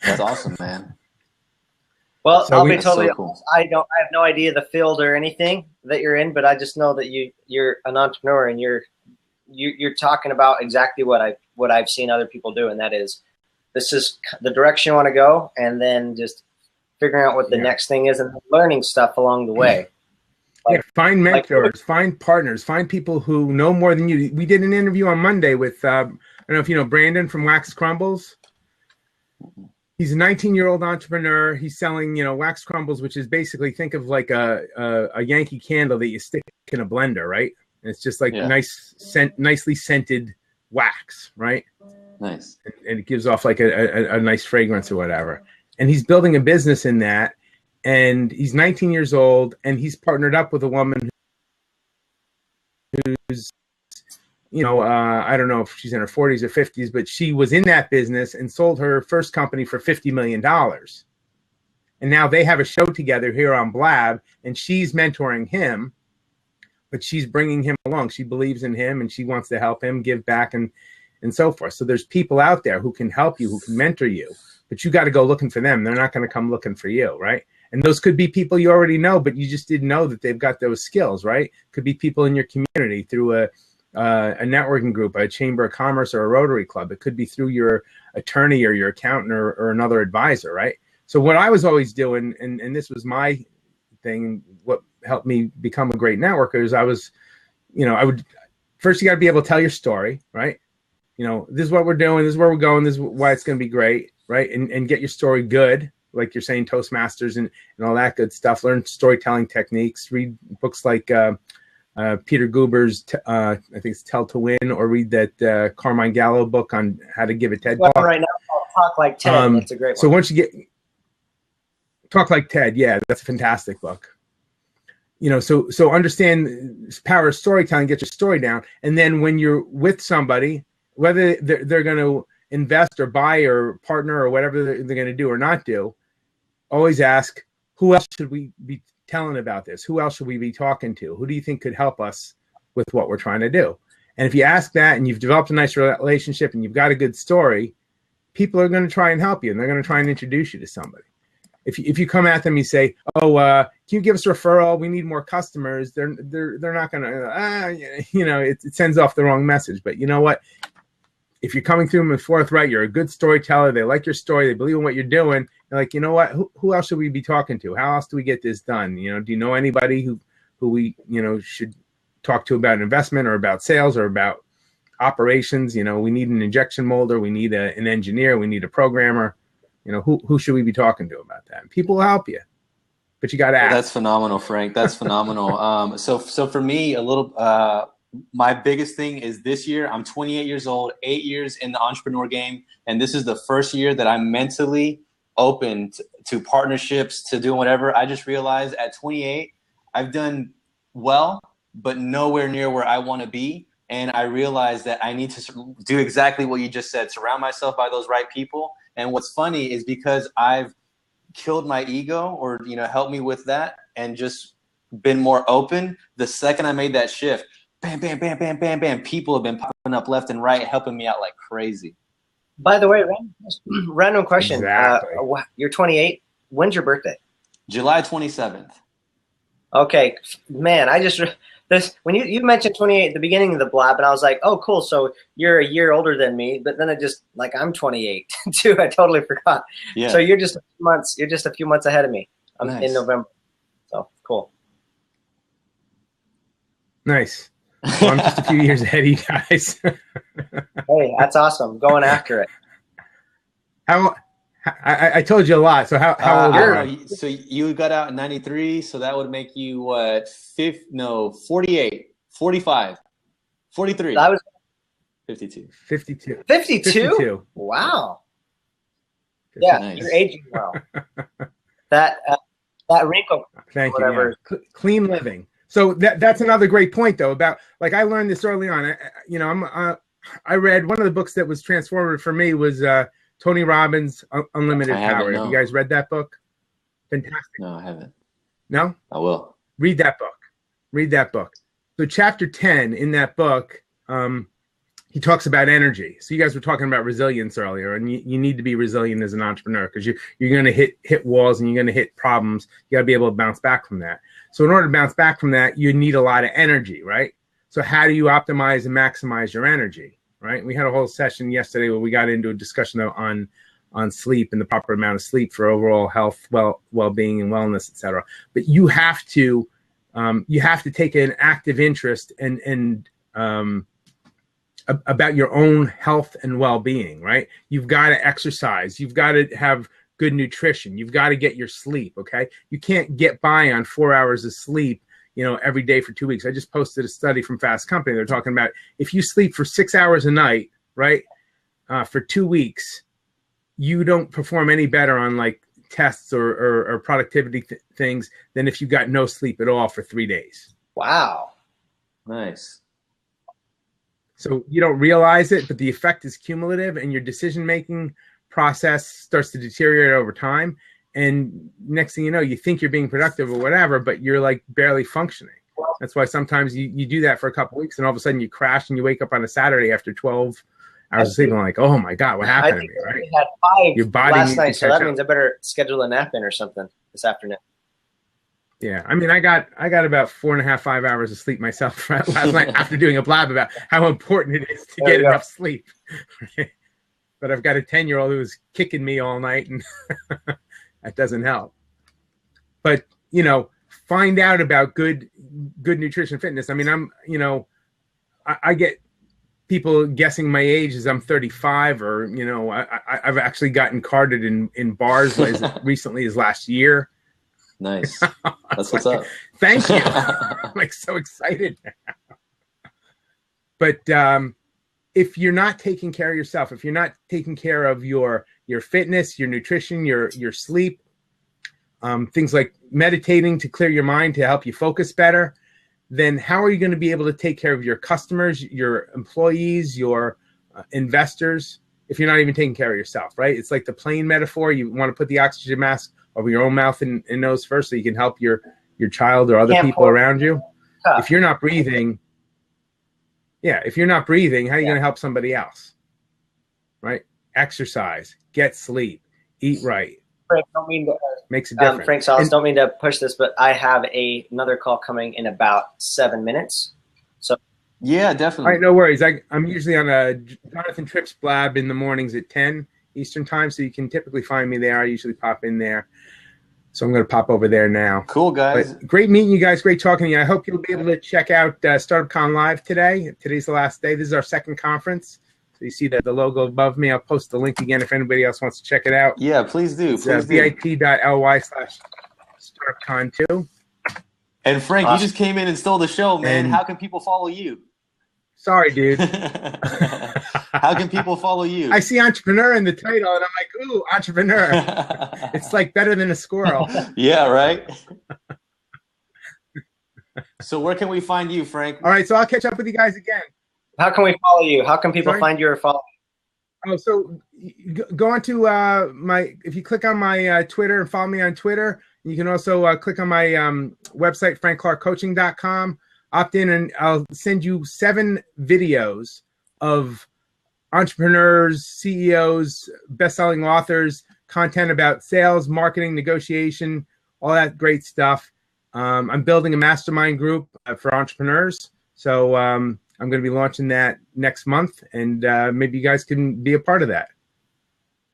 That's awesome, man. Well, I'll be totally so cool. honest. I have no idea the field or anything that you're in, but I just know that you're an entrepreneur, and you're talking about exactly what I've seen other people do, and that is, this is the direction you want to go, and then just figuring out what the next thing is and learning stuff along the way. Find mentors, find partners, find people who know more than you. We did an interview on Monday with I don't know if you know Brandon from Wax Crumbles. He's a 19-year-old entrepreneur. He's selling, wax crumbles, which is basically, think of like a Yankee candle that you stick in a blender, right? And it's just like nicely scented wax, right? Nice. And it gives off like a nice fragrance or whatever. And he's building a business in that. And he's 19 years old, and he's partnered up with a woman who's, I don't know if she's in her 40s or 50s, but she was in that business and sold her first company for $50 million. And now they have a show together here on Blab, and she's mentoring him, but she's bringing him along. She believes in him, and she wants to help him give back and so forth. So there's people out there who can help you, who can mentor you, but you got to go looking for them. They're not going to come looking for you, right? And those could be people you already know, but you just didn't know that they've got those skills, right? Could be people in your community through a networking group, a chamber of commerce, or a Rotary Club. It could be through your attorney or your accountant or another advisor, right? So what I was always doing, and this was my thing, what helped me become a great networker is I was, first you got to be able to tell your story, right? This is what we're doing, this is where we're going, this is why it's going to be great, right? And get your story good. Like you're saying, Toastmasters and all that good stuff. Learn storytelling techniques. Read books like Peter Guber's, I think it's Tell to Win, or read that Carmine Gallo book on how to give a TED talk. Right now, Talk Like TED. That's a great one. So once you get Talk Like TED, yeah, that's a fantastic book. So understand the power of storytelling, get your story down, and then when you're with somebody, whether they're going to invest or buy or partner or whatever they're going to do or not do, always ask, who else should we be telling about this? Who else should we be talking to? Who do you think could help us with what we're trying to do? And if you ask that and you've developed a nice relationship and you've got a good story, people are going to try and help you, and they're going to try and introduce you to somebody. If you come at them, you say, "Oh, can you give us a referral? We need more customers." They're not going to, it sends off the wrong message. But you know what? If you're coming through them with forthright, you're a good storyteller. They like your story. They believe in what you're doing. They're like, you know what? Who else should we be talking to? How else do we get this done? Do you know anybody who we should talk to about investment or about sales or about operations? We need an injection molder. We need an engineer. We need a programmer. Who should we be talking to about that? And people will help you, but you got to ask. That's phenomenal, Frank. That's phenomenal. So for me, a little. My biggest thing is this year, I'm 28 years old, 8 years in the entrepreneur game. And this is the first year that I'm mentally open to partnerships, to doing whatever. I just realized at 28, I've done well, but nowhere near where I want to be. And I realized that I need to do exactly what you just said, surround myself by those right people. And what's funny is because I've killed my ego, or, you know, helped me with that, and just been more open, the second I made that shift, bam, bam, bam, bam, bam, bam, people have been popping up left and right, helping me out like crazy. By the way, random question. Exactly. You're 28. When's your birthday? July 27th. Okay, man, when you mentioned 28 at the beginning of the blab, and I was like, oh, cool. So you're a year older than me, but then I'm 28 too. I totally forgot. Yeah. So you're just a few months ahead of me. I'm Nice. in November. So cool. Nice. Well, I'm just a few years ahead of you guys. Hey, that's awesome. Going after it. I told you a lot. So how old are you? So you got out in 93, so that would make you what? 48, 45, 43. That was 52. 52. 52? Wow. Yeah, Nice. You're aging well. that wrinkle. Thank whatever. you. Yeah. Clean living. So that's another great point, though, about, like, I learned this early on. I read one of the books that was transformative for me was Tony Robbins' Unlimited Power. No. Have you guys read that book? Fantastic. No, I haven't. No? I will. Read that book. So chapter 10 in that book, he talks about energy. So you guys were talking about resilience earlier, and you need to be resilient as an entrepreneur, because you're going to hit walls and you're going to hit problems. You got to be able to bounce back from that. So in order to bounce back from that, you need a lot of energy, right? So how do you optimize and maximize your energy, right? We had a whole session yesterday where we got into a discussion on sleep and the proper amount of sleep for overall health, well-being and wellness, et cetera. But you have to take an active interest and about your own health and well-being, right? You've got to exercise. You've got to have good nutrition. You've got to get your sleep, okay? You can't get by on 4 hours of sleep, every day for 2 weeks. I just posted a study from Fast Company. They're talking about if you sleep for 6 hours a night, right, for 2 weeks, you don't perform any better on like tests or productivity things than if you got no sleep at all for 3 days. Wow. Nice. So you don't realize it, but the effect is cumulative, and your decision-making process starts to deteriorate over time. And next thing you know, you think you're being productive or whatever, but you're like barely functioning. That's why sometimes you do that for a couple of weeks, and all of a sudden you crash and you wake up on a Saturday after 12 hours of sleep, and like, oh my God, what happened to me, right? I had 5 your body last night, so that up. means I better schedule a nap in or something this afternoon. Yeah, I mean, I got about 4.5, 5 hours of sleep myself last night after doing a blab about how important it is to get enough sleep. But I've got a 10-year-old who was kicking me all night, and that doesn't help. But find out about good nutrition, fitness. I mean, I get people guessing my age as I'm 35, or I've actually gotten carded in bars as recently as last year. Nice. That's what's up. Thank you. I'm like so excited now. But if you're not taking care of yourself, if you're not taking care of your fitness, your nutrition, your sleep, things like meditating to clear your mind, to help you focus better, then how are you going to be able to take care of your customers, your employees, your investors, if you're not even taking care of yourself, right? It's like the plane metaphor. You want to put the oxygen mask over your own mouth and nose first so you can help your child or other people around you. If you're not breathing, how are you going to help somebody else? Right? Exercise, get sleep, eat right. Frank, don't mean to, makes a difference. Frank Salas, don't mean to push this, but I have another call coming in about 7 minutes. So yeah, definitely. All right, no worries. I'm usually on a Jonathan Tripp's blab in the mornings at 10 Eastern time, so you can typically find me there. I usually pop in there. So I'm going to pop over there now. Cool, guys. But great meeting you guys. Great talking to you. I hope you'll be able to check out StartupCon Live today. Today's the last day. This is our second conference. So you see the logo above me. I'll post the link again if anybody else wants to check it out. Yeah, please do. It's bit.ly/StartupCon2. And Frank, you just came in and stole the show, man. And how can people follow you? Sorry, dude. How can people follow you? I see entrepreneur in the title, and I'm like, ooh, entrepreneur. It's like better than a squirrel. Yeah, right? So where can we find you, Frank? All right, so I'll catch up with you guys again. How can we follow you? How can people find you or follow you? Oh, so go on to if you click on my Twitter and follow me on Twitter, you can also click on my website, frankclarkcoaching.com, opt in, and I'll send you 7 videos of entrepreneurs, CEOs, best-selling authors, content about sales, marketing, negotiation, all that great stuff. I'm building a mastermind group for entrepreneurs. So I'm going to be launching that next month, and maybe you guys can be a part of that.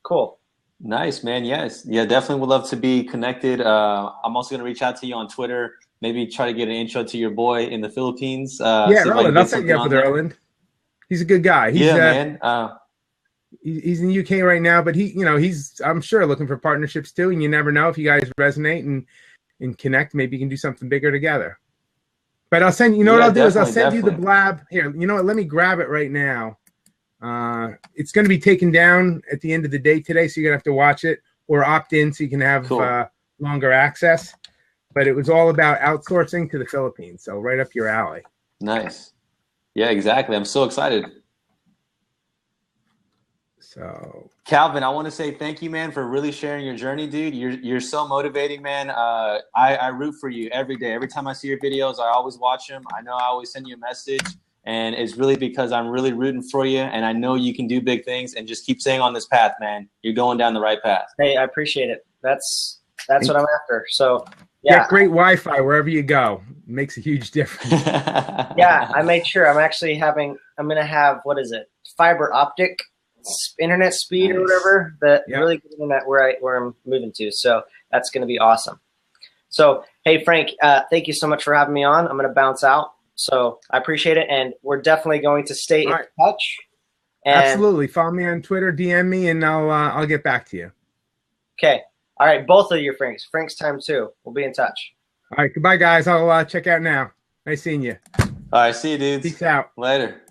Cool. Nice, man. Yes. Yeah, definitely would love to be connected. I'm also going to reach out to you on Twitter, maybe try to get an intro to your boy in the Philippines. Yeah, Erland. I'll set you up with Erland. He's a good guy. He's, man. He's in the UK right now, but he's I'm sure looking for partnerships too. And you never know, if you guys resonate and connect, maybe you can do something bigger together. But I'll send what I'll do is I'll send you the blab here. You know what? Let me grab it right now. It's going to be taken down at the end of the day today, so you're gonna have to watch it or opt in so you can have longer access. But it was all about outsourcing to the Philippines, so right up your alley. Nice. Yeah, exactly. I'm so excited. So, Calvin, I want to say thank you, man, for really sharing your journey, dude. You're so motivating, man. I root for you every day. Every time I see your videos, I always watch them. I know I always send you a message, and it's really because I'm really rooting for you, and I know you can do big things. And just keep staying on this path, man. You're going down the right path. Hey, I appreciate it. That's what I'm after. So, yeah. Get great Wi-Fi wherever you go. It makes a huge difference. Yeah, I made sure. I'm going to have, fiber optic internet speed or whatever, really good internet where I'm moving to. So that's going to be awesome. So, hey, Frank, thank you so much for having me on. I'm going to bounce out. So I appreciate it. And we're definitely going to stay in touch. And absolutely. Follow me on Twitter, DM me, and I'll get back to you. Okay. All right. Both of you, Franks. Frank's time too. We'll be in touch. All right. Goodbye, guys. I'll check out now. Nice seeing you. All right. See you, dudes. Peace out. Later.